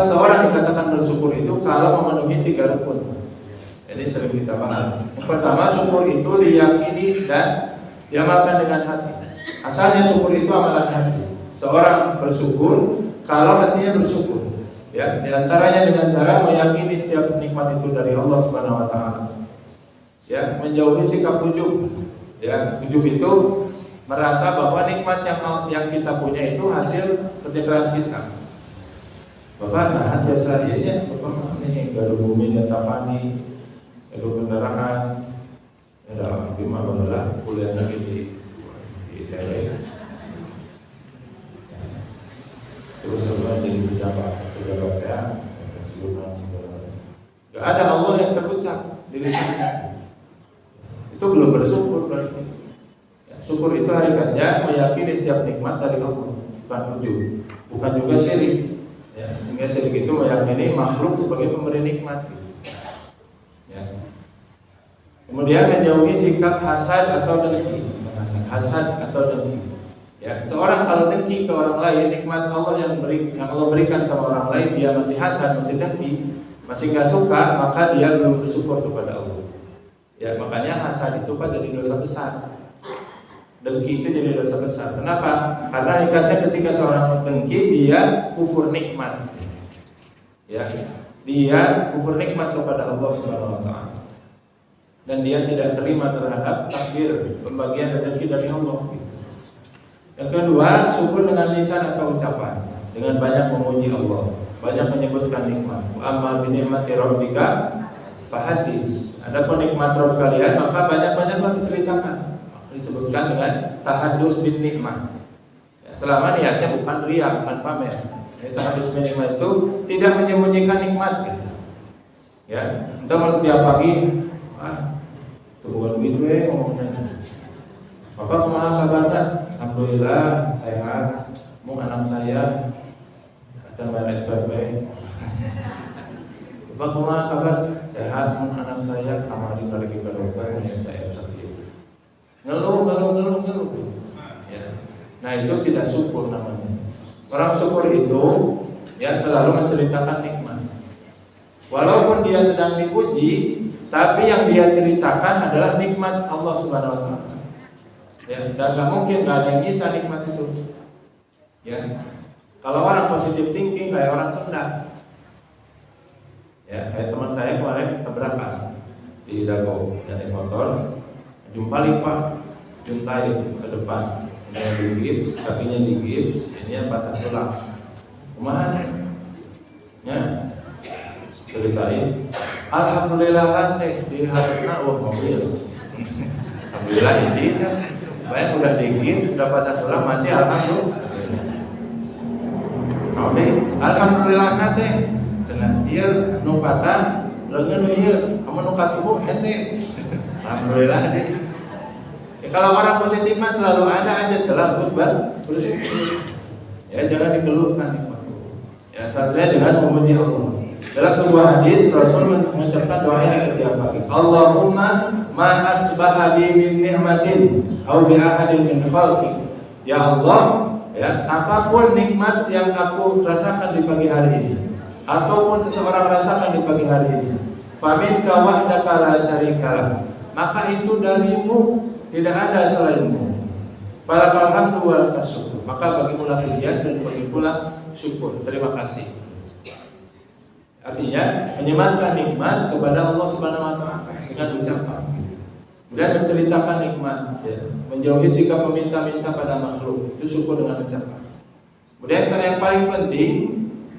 Speaker 2: seorang dikatakan bersyukur itu kalau memenuhi 3 rukun. Jadi sering kita bahas. Yang pertama, syukur itu diyakini dan diamalkan dengan hati. Asalnya syukur itu amalan hati. Seorang bersyukur kalau hatinya bersyukur. Ya, di antaranya dengan cara meyakini setiap nikmat itu dari Allah Subhanahu wa taala. Ya, menjauhi sikap ujub. Ya, ujub itu merasa bahwa nikmat yang kita punya itu hasil kerja keras kita. Bapak nah jasa ieu Bapak nih gaduh bumi dan tapani, gaduh kendaraan. Ada lima baheula kuliah lagi di ITB. Terus jadi pejabat ya, gak ada Allah yang terucap di lisannya. Itu belum bersyukur berarti. Ya, syukur itu hakikatnya meyakini setiap nikmat dari Allah, bukan ujub, bukan juga syirik. Ya, sehingga syirik itu meyakini makhluk sebagai pemberi nikmat. Ya. Kemudian menjauhi sikap hasad atau dengki. Hasad atau dengki. Ya, seorang kalau dengki ke orang lain, nikmat Allah yang Allah berikan sama orang lain, dia masih hasad, masih dengki, masih nggak suka, maka dia belum bersyukur kepada Allah. Ya, makanya hasad itu Pak jadi dosa besar. Dengki itu jadi dosa besar. Kenapa? Karena hakikatnya ketika seorang dengki, dia kufur nikmat. Ya, dia kufur nikmat kepada Allah Subhanahu wa taala. Dan dia tidak terima terhadap takdir pembagian rezeki dari Allah. Yang kedua, syukur dengan lisan atau ucapan, dengan banyak memuji Allah, banyak menyebutkan nikmat. Wa amma bi ni'mati rabbika fahadits. Adapun nikmat Rabb kalian, maka banyak-banyaklah diceritakan. Disebutkan dengan tahadus bin nikmah. Ya, selama niatnya bukan riya, bukan pamer. Tahadus bin nikmah itu tidak menyembunyikan nikmat gitu. Ya, entah tiap pagi bukan begitu ngomongnya. Bapak kumaha kabarnya? Alhamdulillah sehat. Mau anak saya acan bayar SPP. Bapak kumaha kabar? Sehat. Mau anak saya kamari lagi ke dokter yang saya sakit. Ngeluh. Ya. Nah itu tidak syukur namanya. Orang syukur itu ya selalu menceritakan nikmat. Walaupun dia sedang dipuji, tapi yang dia ceritakan adalah nikmat Allah Subhanahu wa taala. Ya, dan nggak mungkin nggak ada yang bisa nikmat itu. Ya, kalau orang positif thinking kayak orang Sunda. Ya, kayak teman saya kemarin tabrakan di Dago dari motor, jumpa Pak, juntai ke depan, dia digips, kakinya digips, ini patah tulang. Kumaha? Ya, ceritain. Alhamdulillah teh di hareupeuna mobil. Alhamdulillah ini kan baik udah dingin, udah patah tulang masih alhamdulillah. Alhamdulillah teh cenah ieu nu patah leungeun ieu kamu nu katibu hese. Alhamdulillah deh. Ya, kalau orang positif mah selalu ada aja celah bersyukur. Ya jangan dikeluhkan nikmat. Ya satunya dengan memuji Allah. Dalam sebuah hadis Rasul mengucapkan doa ini ketika pagi. Allahumma ma asbaha bi min ni'matin aw bi ahadin min khalqi. Ya Allah, ya, apapun nikmat yang aku rasakan di pagi hari ini ataupun seseorang rasakan di pagi hari ini, faminka wahdaka la syarika, maka itu darimu, tidak ada selainmu. Falakal hamdu wa lakas syukur. Maka bagimu lah pujian dan bagimu lah syukur. Terima kasih. Artinya menyematkan nikmat kepada Allah Subhanahu wa taala dengan ucapan. Kemudian menceritakan nikmat, ya. Menjauhi sikap meminta-minta pada makhluk, itu syukur dengan ucapan. Kemudian yang paling penting,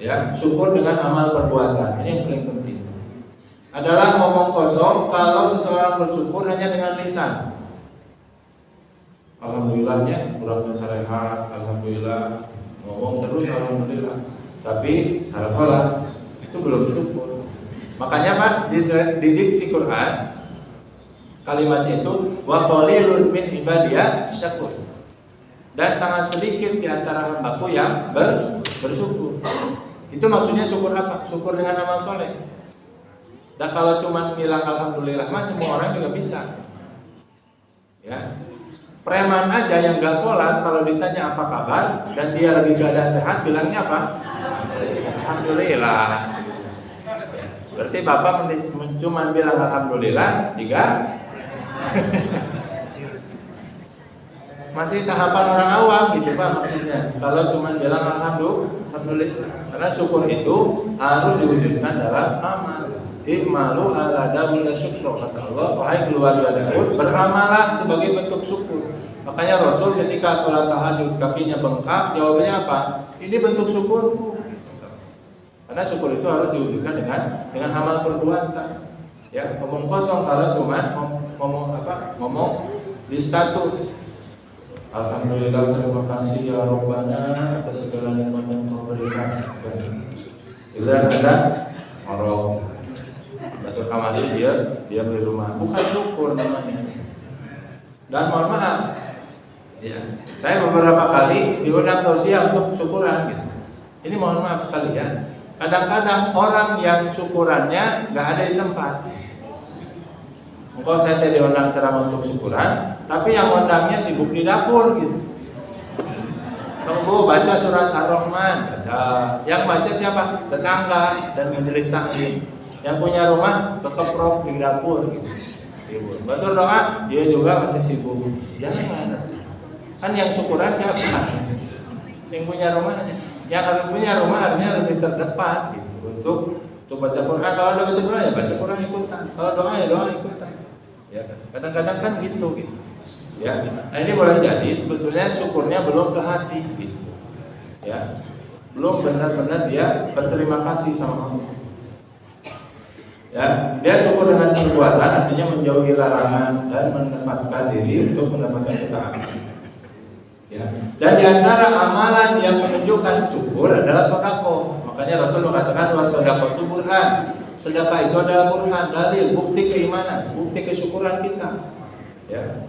Speaker 2: ya, syukur dengan amal perbuatan. Ini yang paling penting. Adalah ngomong kosong kalau seseorang bersyukur hanya dengan lisan. Alhamdulillahnya kurang sehat, alhamdulillah, ngomong terus alhamdulillah. Tapi alhamdulillah itu belum syukur. Makanya Pak di diksi Quran kalimatnya itu wa qalilun min ibadiyah syakur. Dan sangat sedikit di antara hambaku yang bersyukur. Itu maksudnya syukur apa? Syukur dengan amal soleh. Dan kalau cuma bilang alhamdulillah mah semua orang juga bisa. Ya. Preman aja yang gak sholat kalau ditanya apa kabar dan dia lagi keadaan sehat bilangnya apa? Alhamdulillah. Berarti Bapak cuma bilang alhamdulillah jika masih tahapan orang awam gitu Pak maksudnya. Kalau cuma bilang alhamdulillah, karena syukur itu harus diwujudkan dalam amal. I'malu ala Daud syukra, kata Allah, wahai keluarga Daud, beramalah sebagai bentuk syukur. Makanya Rasul ketika sholat tahajud kakinya bengkak, jawabannya apa? Ini bentuk syukurku. Karena syukur itu harus diwujudkan dengan amal perbuatan. Ya, ngomong kosong kalau cuma ngomong di status. Alhamdulillah, terima kasih ya Rabbana atas segala nikmat yang Kau berikan. Bila ada orang batur kamasi dia beli rumah, bukan syukur namanya. Dan mohon maaf, ya, saya beberapa kali diundang tausiah untuk syukuran gitu. Ini mohon maaf sekali ya. Kadang-kadang orang yang syukurannya nggak ada di tempat. Engkau saya tadi diundang ceramah untuk syukuran, tapi yang undangnya sibuk di dapur gitu. Kamu baca surat Ar-Rahman, baca. Yang baca siapa? Tetangga dan majelis taklim. Yang punya rumah kekeprok di dapur gitu. Batur doa, dia juga masih sibuk. Jangan. Kan yang syukuran siapa? Yang punya rumahnya. Yang harus punya rumah harusnya lebih terdepan gitu untuk baca Quran. Kalau ada baca Quran ya baca Quran ikutan. Kalau doa ya doa ikutan. Ya, kadang-kadang kan gitu. Ya, nah ini boleh jadi sebetulnya syukurnya belum ke hati gitu. Ya, belum benar-benar dia berterima kasih sama Allah. Ya, dia syukur dengan perbuatan artinya menjauhi larangan dan menempatkan diri untuk mendapatkan ketaatan. Ya. Dan di antara amalan yang menunjukkan syukur adalah sedekah. Makanya Rasul mengatakan was-shadaqatu burhan. Sedekah itu adalah burhan, dalil, bukti keimanan, bukti kesyukuran kita. Ya.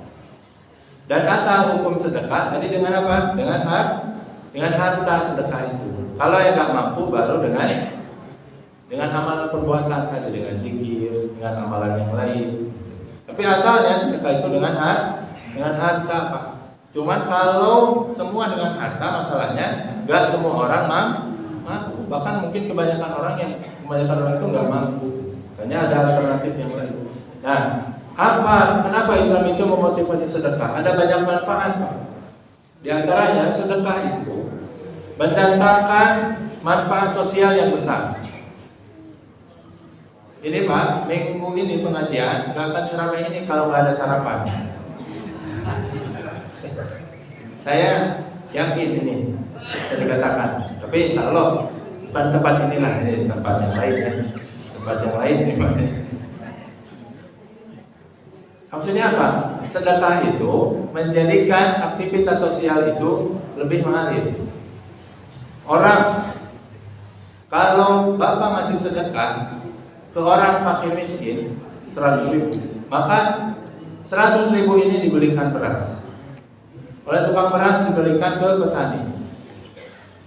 Speaker 2: Dan asal hukum sedekah tadi dengan apa? Dengan harta sedekah itu. Kalau yang nggak mampu baru dengan amalan perbuatan tadi, dengan zikir, dengan amalan yang lain. Tapi asalnya sedekah itu dengan harta, Pak. Cuman kalau semua dengan harta masalahnya nggak semua orang mampu. Bahkan mungkin kebanyakan orang itu nggak mampu. Makanya ada alternatif yang lain. Nah, kenapa Islam itu memotivasi sedekah? Ada banyak manfaat, Pak. Di antaranya sedekah itu mendatangkan manfaat sosial yang besar. Ini Pak, minggu ini pengajian nggak akan seramai ini kalau nggak ada sarapan. Saya yakin ini saya dikatakan, tapi insya Allah bukan tempat inilah, ini tempat yang lain ya, tempat yang lain ini. Maksudnya apa? Sedekah itu menjadikan aktivitas sosial itu lebih mengalir. Orang kalau bapak masih sedekah ke orang fakir miskin 100.000, maka 100.000 ini dibelikan beras. Oleh tukang beras diberikan ke petani.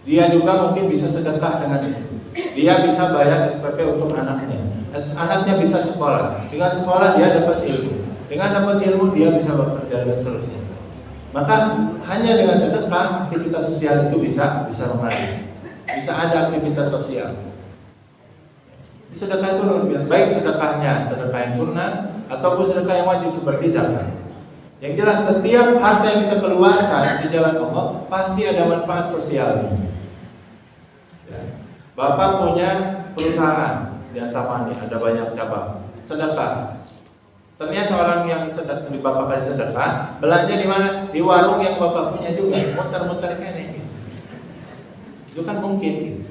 Speaker 2: Dia juga mungkin bisa sedekah dengan itu. Dia bisa bayar SPP untuk anaknya. Anaknya bisa sekolah. Dengan sekolah dia dapat ilmu. Dengan dapat ilmu dia bisa bekerja dan seterusnya. Maka hanya dengan sedekah aktivitas sosial itu bisa mengalir. Bisa ada aktivitas sosial. Sedekah itu luar biasa. Baik sedekahnya sedekah yang sunnah ataupun sedekah yang wajib seperti zakat. Yang jelas setiap harta yang kita keluarkan di jalan Allah pasti ada manfaat sosial. Ya. Bapak punya perusahaan di Antamani, ada banyak cabang. Sedekah. Ternyata orang yang di Bapak kasih sedekah belanja di mana? Di warung yang Bapak punya juga, muter-muter kene. Itu kan mungkin. Gitu.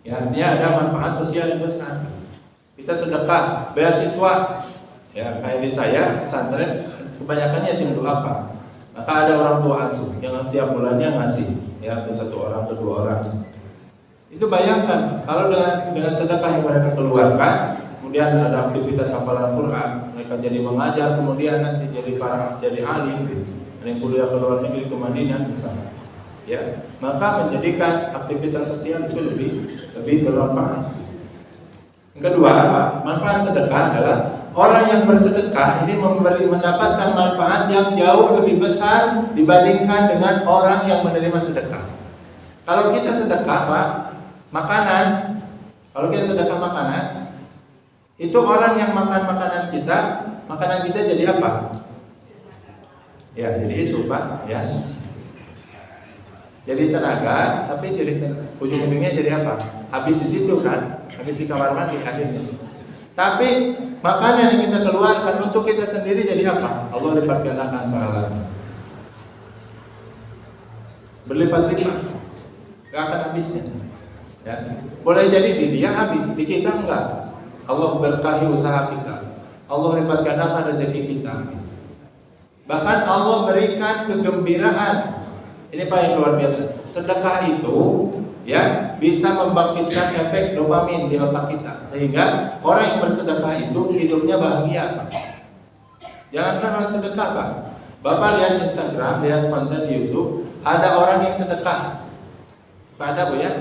Speaker 2: Ya, artinya ada manfaat sosial yang besar. Kita sedekah beasiswa. Ya, kayak di saya pesantren kebanyakan yatim duafa. Maka ada orang tua asuh yang tiap bulannya ngasih ya ke satu orang ke dua orang. Itu bayangkan kalau dengan sedekah yang mereka keluarkan, kemudian ada aktivitas hafalan Quran, mereka jadi mengajar, kemudian nanti jadi alim, ada yang kuliah ke luar negeri ke Madinah misalnya. Ya, maka menjadikan aktivitas sosial itu lebih bermanfaat. Yang kedua, manfaat sedekah adalah orang yang bersedekah ini mendapatkan manfaat yang jauh lebih besar dibandingkan dengan orang yang menerima sedekah. Kalau kita sedekah, Pak, makanan, kalau kita sedekah makanan, itu orang yang makan makanan kita jadi apa? Ya, jadi itu Pak, ya. Jadi tenaga, tapi jadi ujung-ujungnya jadi apa? Habis di situ kan, habis di kamar mandi akhirnya. Tapi makanan yang kita keluarkan untuk kita sendiri jadi apa? Allah lipat gandakan pahalanya. Berlipat-lipat, gak akan habisnya. Ya. Boleh jadi di dia habis, di kita enggak. Allah berkahi usaha kita. Allah lipat gandakan rezeki kita. Bahkan Allah berikan kegembiraan. Ini Pak yang luar biasa. Sedekah itu ya bisa membangkitkan efek dopamin di otak kita, sehingga orang yang bersedekah itu hidupnya bahagia. Jangankan orang sedekah Pak. Bapak lihat Instagram, lihat konten di YouTube, ada orang yang sedekah. Ada Bu ya.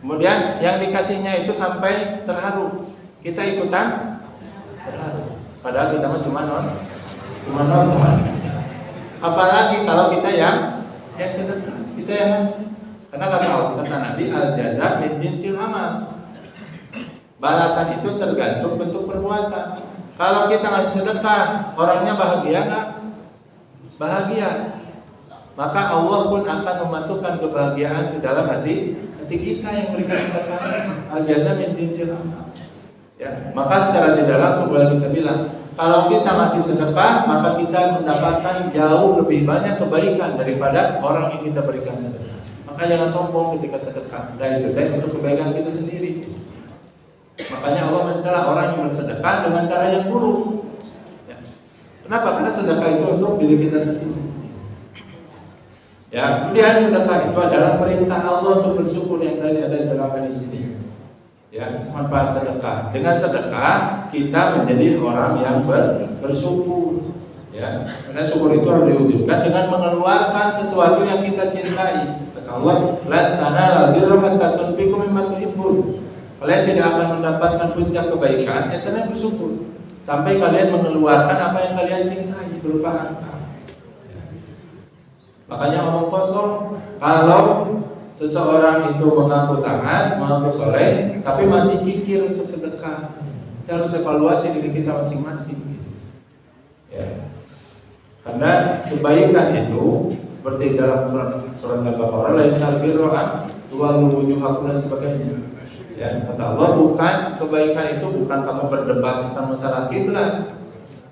Speaker 2: Kemudian yang dikasihnya itu sampai terharu. Kita ikutan terharu. Padahal kita mah cuma nonton. Apalagi kalau kita yang sedekah, kita yang ngasih. Karena kata Nabi, al-jaza min jinsil amal. Balasan itu tergantung bentuk perbuatan. Kalau kita ngasih sedekah, orangnya bahagia nggak? Bahagia. Maka Allah pun akan memasukkan kebahagiaan ke dalam hati kita yang berikan sedekah. Al-jaza min jinsil amal. Ya, maka secara tidak langsung boleh kita bilang, kalau kita ngasih sedekah, maka kita mendapatkan jauh lebih banyak kebaikan daripada orang yang kita berikan sedekah. Maka jangan sombong ketika sedekah. Dan itu untuk kebaikan kita sendiri. Makanya Allah mencela orang yang bersedekah dengan cara yang buruk. Ya. Kenapa? Karena sedekah itu untuk diri kita sendiri. Ya, kemudian sedekah itu adalah perintah Allah untuk bersyukur yang tadi ada di dalam hadis ini. Ya, manfaat sedekah. Dengan sedekah kita menjadi orang yang bersyukur. Ya, karena syukur itu harus diwujudkan dengan mengeluarkan sesuatu yang kita cintai. Kata Allah, "Lan tanalul birra hatta tunfiqu mimma tuhibbun." Kalian tidak akan mendapatkan puncak kebaikan karena bersyukur sampai kalian mengeluarkan apa yang kalian cintai berupa harta. Ya. Makanya omong kosong kalau seseorang itu mengaku taat, mengaku soleh, tapi masih kikir untuk sedekah. Kita harus evaluasi diri kita masing-masing. Ya. Karena kebaikan itu seperti dalam surat Al-Baqarah, laisal birra tuwallu wujuhakum dan sebagainya. Ya, kata Allah, bukan kebaikan itu bukan kamu berdebat tentang masalah kiblat,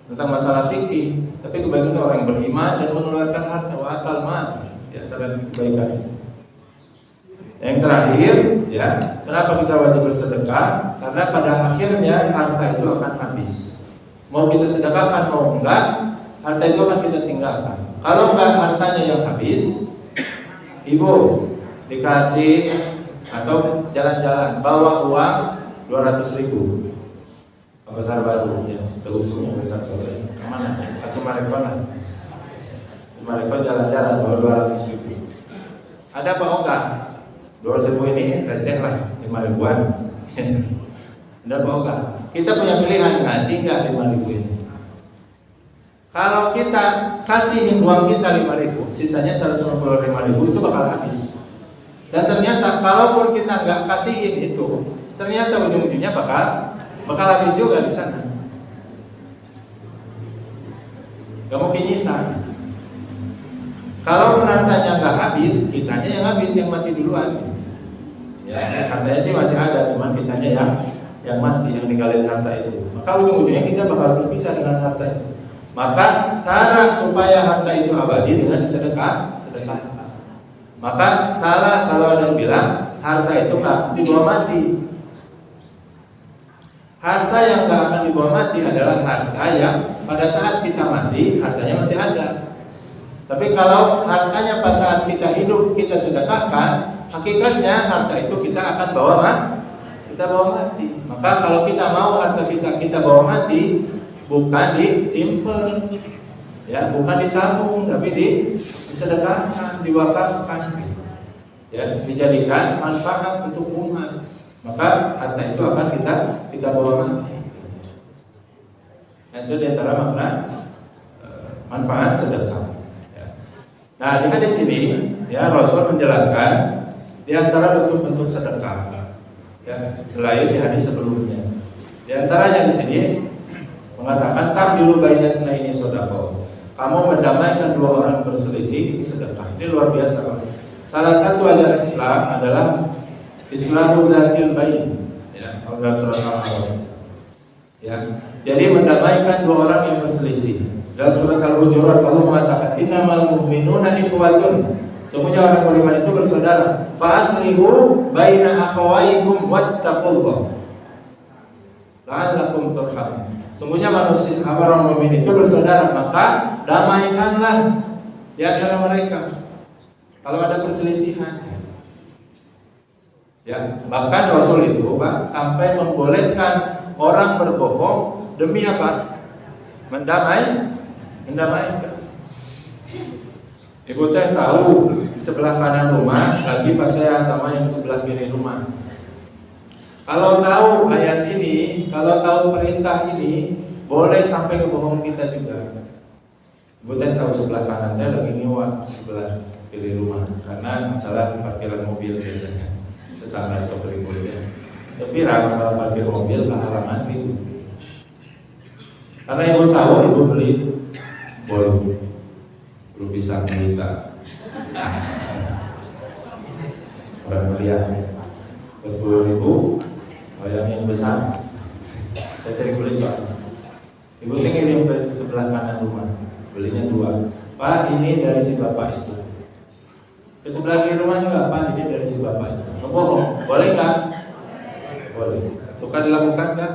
Speaker 2: tentang masalah fikih, tapi kebaikan itu orang yang beriman dan mengeluarkan harta wa atal mal. Ya, antara kebaikan itu. Yang terakhir, ya, kenapa kita wajib bersedekah? Karena pada akhirnya harta itu akan habis. Mau kita sedekahkan mau enggak, harta itu akan kita tinggalkan. Kalau enggak hartanya yang habis, ibu dikasih atau jalan-jalan bawa uang 200.000 ke pasar baru, ya, ke usungnya besar baru. Kemana? Kasih Marekon. Marekon jalan-jalan bawa 200.000. Ada apa enggak? 200.000 ini receh lah, 5.000-an. Udah mau enggak? Kita punya pilihan ngasih enggak 5.000 ini. Kalau kita kasihin uang kita 5.000, sisanya 155.000 itu bakal habis. Dan ternyata kalaupun kita enggak kasihin itu, ternyata ujung-ujungnya bakal habis juga di sana. Gak mungkin nyisa. Kalau hartanya nggak habis, kitanya yang habis, yang mati duluan. Ya, hartanya sih masih ada, cuman kitanya yang mati, yang ninggalin harta itu. Maka ujung-ujungnya kita bakal berpisah dengan harta itu. Maka cara supaya harta itu abadi dengan sedekah. Maka salah kalau ada yang bilang harta itu nggak dibawa mati. Harta yang nggak akan dibawa mati adalah harta yang pada saat kita mati hartanya masih ada. Tapi kalau hartanya pas saat kita hidup kita sedekahkan, hakikatnya harta itu kita akan bawa mati. Maka kalau kita mau harta kita bawa mati, bukan disimpan, ya, bukan ditabung, tapi disedekahkan, diwakafkan, ya, dijadikan manfaat untuk umat. Maka harta itu akan kita bawa mati. Itu diantara makna manfaat sedekah. Nah, di hadis ini, ya, Rasul menjelaskan di antara bentuk-bentuk sedekah, ya, selain di hadis sebelumnya. Di antaranya di sini mengatakan tahdilu baina sunaini sedekah. kamu mendamaikan dua orang berselisih, itu sedekah. Ini luar biasa, Pak. Salah satu ajaran Islam adalah Islahu Zatil Bain, ya, kalau dalam surat Al-A'raf. Ya, jadi mendamaikan dua orang yang berselisih. Dalam surat Al-Hujurat Allah mengatakan innamal mu'minuna ikhwatun. Semuanya orang beriman itu bersaudara. Fa aslihu baina akhawaykum wattaqullah la'allakum turhamun. Semuanya manusia orang mukmin itu bersaudara, maka damaikanlah di antara mereka kalau ada perselisihan. Ya, bahkan Rasul itu, Pak, sampai membolehkan orang berbohong demi apa? Mendamaikan. Ibu teh tahu di sebelah kanan rumah lagi pas saya sama yang di sebelah kiri rumah. Kalau tahu ayat ini, kalau tahu perintah ini, boleh sampai kebohong kita juga. Ibu teh tahu sebelah kanannya lagi nyewa sebelah kiri rumah karena masalah parkiran mobil biasanya. Tetangga sok ributnya. Tapi masalah parkir mobil lah halaman itu. Karena ibu tahu, ibu beli belum bisa berita. Orang melihat 20.000 yang besar. Saya sering beli soalnya. Ibu ngirim ke sebelah kanan rumah, belinya 2. Pak, ini dari si bapak itu. Ke sebelah kiri rumah juga, Pak, ini dari si bapak itu. Ngebohong, boleh nggak? Boleh. Suka dilakukan nggak?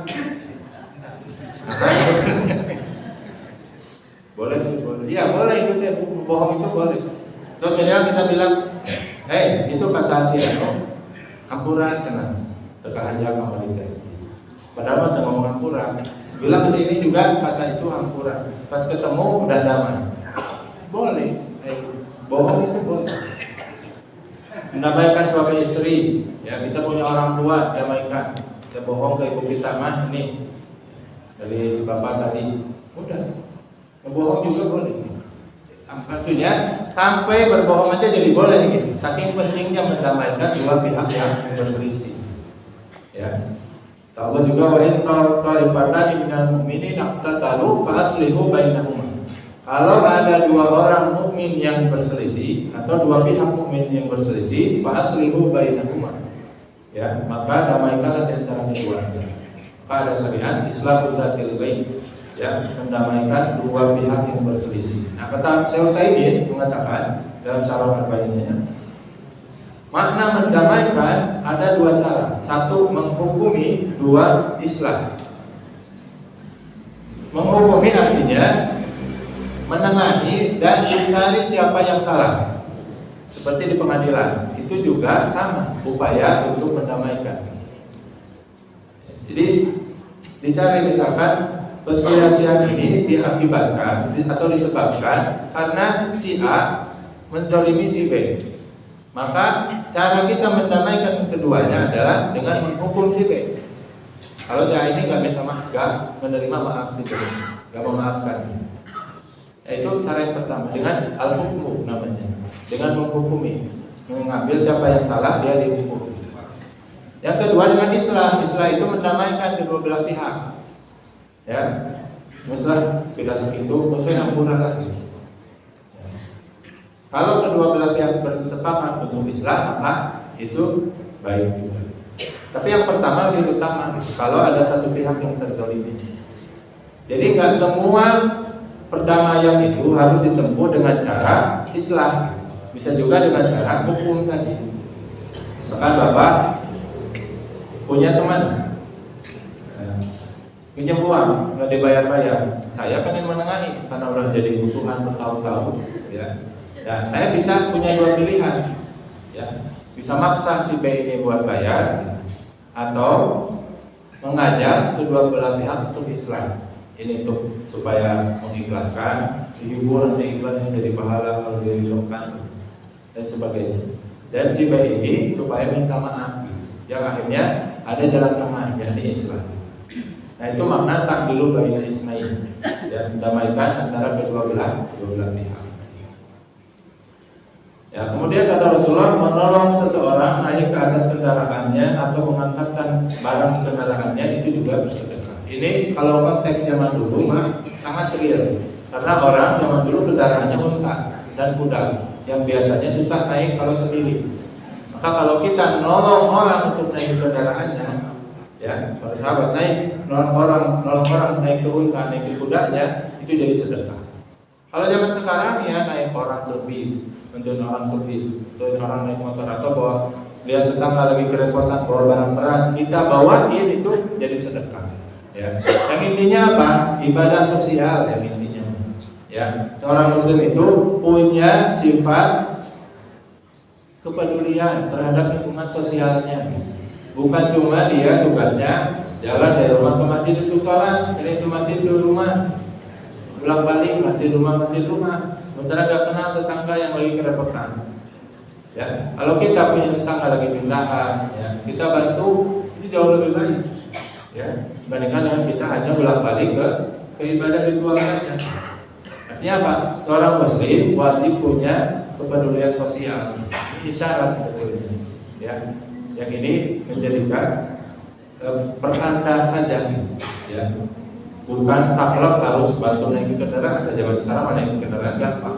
Speaker 2: Boleh sih, boleh. Iya, boleh itu teh, bohong itu boleh. So, minimal kita bilang, "Hei, itu kata si Eno, ampura cenah, teka aja kamu itu." Padahal mau ngomong ampura. Bilang ke sini juga kata itu ampura. Pas ketemu udah damai. Boleh. Bohong itu boleh. Mendamaikan suami istri, ya kita punya orang tua, damaikan. Kita bohong ke ibu kita, mah nih dari si bapak tadi, udah. Ngebohong juga boleh. Maksudnya sampai berbohong aja jadi boleh gitu. Saking pentingnya mendamaikan dua pihak yang berselisih. Ya. Allah juga wa in ta'ifatani minal mu'minin iqtatalu fa aslihu bainahuma. Kalau ada dua orang mukmin yang berselisih atau dua pihak mukmin yang berselisih, fa aslihu bainahuma. Ya, maka damaikanlah di antara keduanya. Maka ada syariat Islahu Zatil Bain. Ya, mendamaikan dua pihak yang berselisih. Nah, kata Syekh Utsaimin mengatakan dalam Syarah Al-Bainnya, makna mendamaikan ada 2 cara. 1 menghukumi, 2 islah. Menghukumi artinya menengahi dan mencari siapa yang salah. Seperti di pengadilan, itu juga sama upaya untuk mendamaikan. Jadi dicari misalkan perselisihan ini diakibatkan atau disebabkan karena si A menzalimi si B. Maka cara kita mendamaikan keduanya adalah dengan menghukum si B. Kalau si A ini nggak minta maaf, nggak menerima maaf si B, nggak memaafkan. Itu cara yang pertama dengan al-hukmu namanya, dengan menghukumi, mengambil siapa yang salah dia dihukum. Yang kedua dengan islah. Islah itu mendamaikan kedua belah pihak. Ya, misalnya beda segitu, maksudnya ampura lagi. Ya. Kalau kedua belah pihak bersepakat untuk islah, maka itu baik juga. Tapi yang pertama lebih utama, kalau ada satu pihak yang terzalimi. Jadi nggak semua perdamaian itu harus ditempuh dengan cara islah. Bisa juga dengan cara hukum tadi. Misalkan Bapak punya teman pinjam uang nggak dibayar-bayar, saya pengen menengahi karena udah jadi musuhan bertahun-tahun, ya. Dan saya bisa punya 2 pilihan, ya. Bisa maksa si B ini buat bayar, atau mengajak kedua belah pihak untuk islah. Ini untuk supaya mengikhlaskan, dihibur nanti ikhlasnya jadi pahala kalau diridhokan dan sebagainya. Dan si B ini supaya minta maaf, yang akhirnya ada jalan tengah, yakni islah. Nah, itu makna ta'dilu baina isnain, ya, mendamaikan antara kedua belah pihak. Ya, kemudian kata Rasulullah, menolong seseorang naik ke atas kendaraannya atau mengangkatkan barang di kendaraannya itu juga bersedekah. Ini kalau konteks zaman dulu mah sangat real. Karena orang zaman dulu kendaraannya unta dan kuda yang biasanya susah naik kalau sendiri. Maka kalau kita nolong orang untuk naik kendaraannya, ya, para sahabat nolong orang naik ke unta, naik ke kudanya, itu jadi sedekah. Kalau zaman sekarang ya naik orang ke bis, bantuin orang ke bis, bantuin orang naik motor atau bawa lihat tetangga lagi kerepotan bawa barang berat, kita bawain, itu jadi sedekah. Ya. Yang intinya apa? Ibadah sosial yang intinya. Ya, seorang muslim itu punya sifat kepedulian terhadap lingkungan sosialnya. Bukan cuma dia tugasnya jalan dari rumah ke masjid untuk sholat, dari itu masjid ke rumah, bolak-balik masjid rumah. Sementara gak kenal tetangga yang lagi kerepotan. Ya, kalau kita punya tetangga lagi pindahan, ya, kita bantu, itu jauh lebih baik. Ya, dibandingkan dengan kita hanya bolak-balik ke ibadah ritual saja. Artinya apa? Seorang muslim wajib punya kepedulian sosial. Ini syarat sebetulnya. Ya, yang ini menjadikan pertanda saja. Ya, bukan saklek harus bantu naik kendaraan. Zaman sekarang mana naik kendaraan gampang.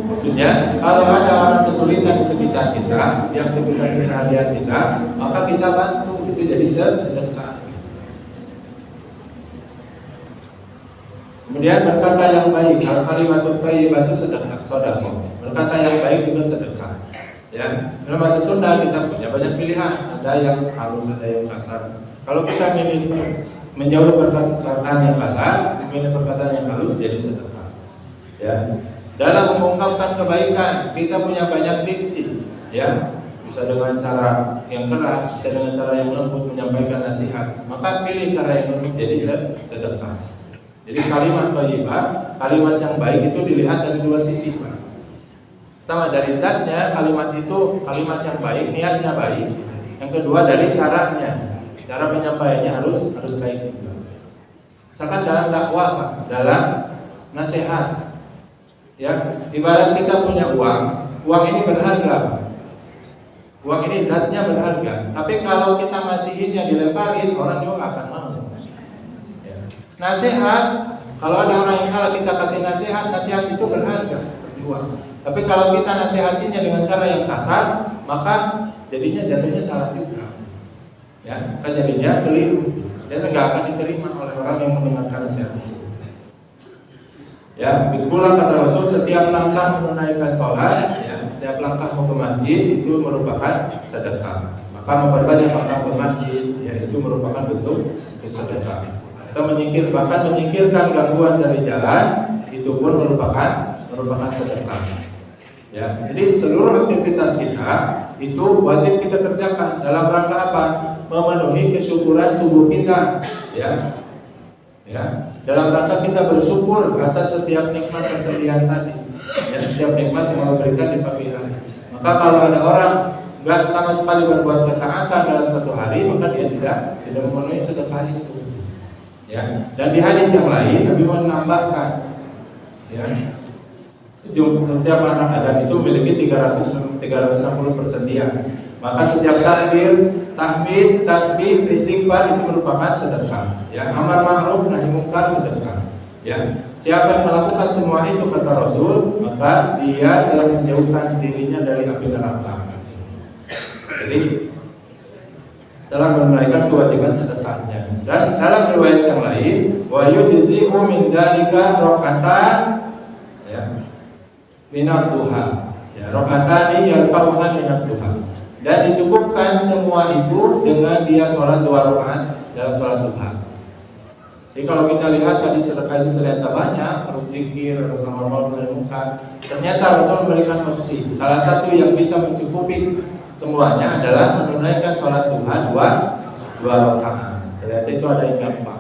Speaker 2: Maksudnya kalau ada orang kesulitan di sekitar kita, yang aktivitas seharian kita, maka kita bantu, itu jadi sedekah. Kemudian berkata yang baik, kalimatut thayyibatu sedekah, sedekah. Berkata yang baik juga sedekah. Ya, dalam bahasa Sunda kita punya banyak pilihan, ada yang halus, ada yang kasar. Kalau kita milih menjauhi perkataan yang kasar, memilih perkataan yang halus, jadi sedekah. Ya, dalam mengungkapkan kebaikan kita punya banyak diksi. Ya, bisa dengan cara yang keras, bisa dengan cara yang lembut menyampaikan nasihat. Maka pilih cara yang lembut, jadi sedekah. Jadi kalimat thayyibah, kalimat yang baik itu dilihat dari dua sisi, Pak. Pertama dari zatnya, kalimat itu kalimat yang baik, niatnya baik. Yang kedua dari caranya, cara penyampaiannya harus baik juga. Misalkan dalam dakwah, Pak, dalam nasihat. Ya, ibarat kita punya uang ini berharga, Pak. Uang ini zatnya berharga. Tapi kalau kita ngasihinnya dilemparin, orang juga akan mau. Nasihat, kalau ada orang yang salah kita kasih nasihat itu berharga seperti uang. Tapi kalau kita nasihatinya dengan cara yang kasar, maka jadinya jatuhnya salah juga. Ya, maka jadinya keliru dan tidak akan diterima oleh orang yang mendengarkan nasihat itu. Ya, begitulah kata Rasul, setiap langkah menunaikan sholat, ya, setiap langkah mau ke masjid itu merupakan sedekah. Maka memperbanyak langkah ke masjid, ya, itu merupakan bentuk sedekah. Atau menyingkirkan gangguan dari jalan, itu pun merupakan sedekah. Ya, jadi seluruh aktivitas kita itu wajib kita kerjakan dalam rangka apa? Memenuhi kesyukuran tubuh kita. Ya, dalam rangka kita bersyukur atas setiap nikmat kesediaan tadi. Ya, setiap nikmat yang Allah berikan di pagi hari. Maka kalau ada orang nggak sama sekali berbuat ketaatan dalam satu hari, maka dia tidak memenuhi sedekah itu. Ya, dan di hadis yang lain Nabi menambahkan, ya, setiap anak Adam itu memiliki 360 persendian. Maka setiap takbir, tahmid, tasbih, istighfar itu merupakan sedekah. Ya, amar ma'ruf nahi munkar sedekah. Ya, siapa yang melakukan semua itu kata Rasul, maka dia telah menjauhkan dirinya dari api neraka. Jadi telah menunaikan kewajiban sedekahnya. Dan dalam riwayat yang lain, wa yujzi'u min dzalika rak'atan, ya, minad duha. Ya, rak'atani yarfa'uha minad duha. Dan dicukupkan semua itu dengan dia sholat 2 rakaat dalam sholat duha. Jadi kalau kita lihat tadi sedekah itu ternyata banyak, harus zikir, harus amar ma'ruf nahi munkar. Ternyata Rasul memberikan opsi. Salah satu yang bisa mencukupi semuanya adalah menunaikan sholat duha 2 rakaat. Ternyata itu ada yang gampang.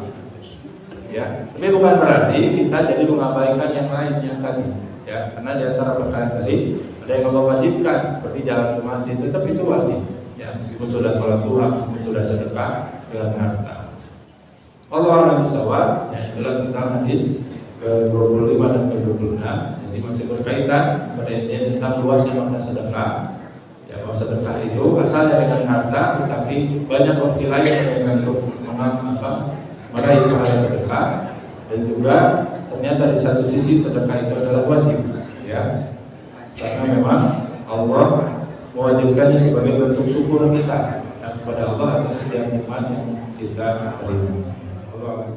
Speaker 2: Ya, tapi bukan berarti kita jadi mengabaikan yang lain yang tadi. Ya, karena di antara perkara tadi ada yang Allah wajibkan seperti jalan ke masjid, tetap itu wajib. Ya, meskipun sudah sholat duha, meskipun sudah sedekah dengan harta. Allah alam bisawab, ya, itulah tentang hadis ke-25 dan ke-26. Jadi masih berkaitan pada intinya tentang luasnya makna sedekah. Bahwa sedekah itu asalnya dengan harta, tetapi banyak opsi lain untuk meraih pahala sedekah. Dan juga ternyata ternyata di satu sisi sedekah itu adalah wajib, ya, karena memang Allah mewajibkannya sebagai bentuk syukur kita kepada Allah atas setiap nikmat yang kita terima. Allah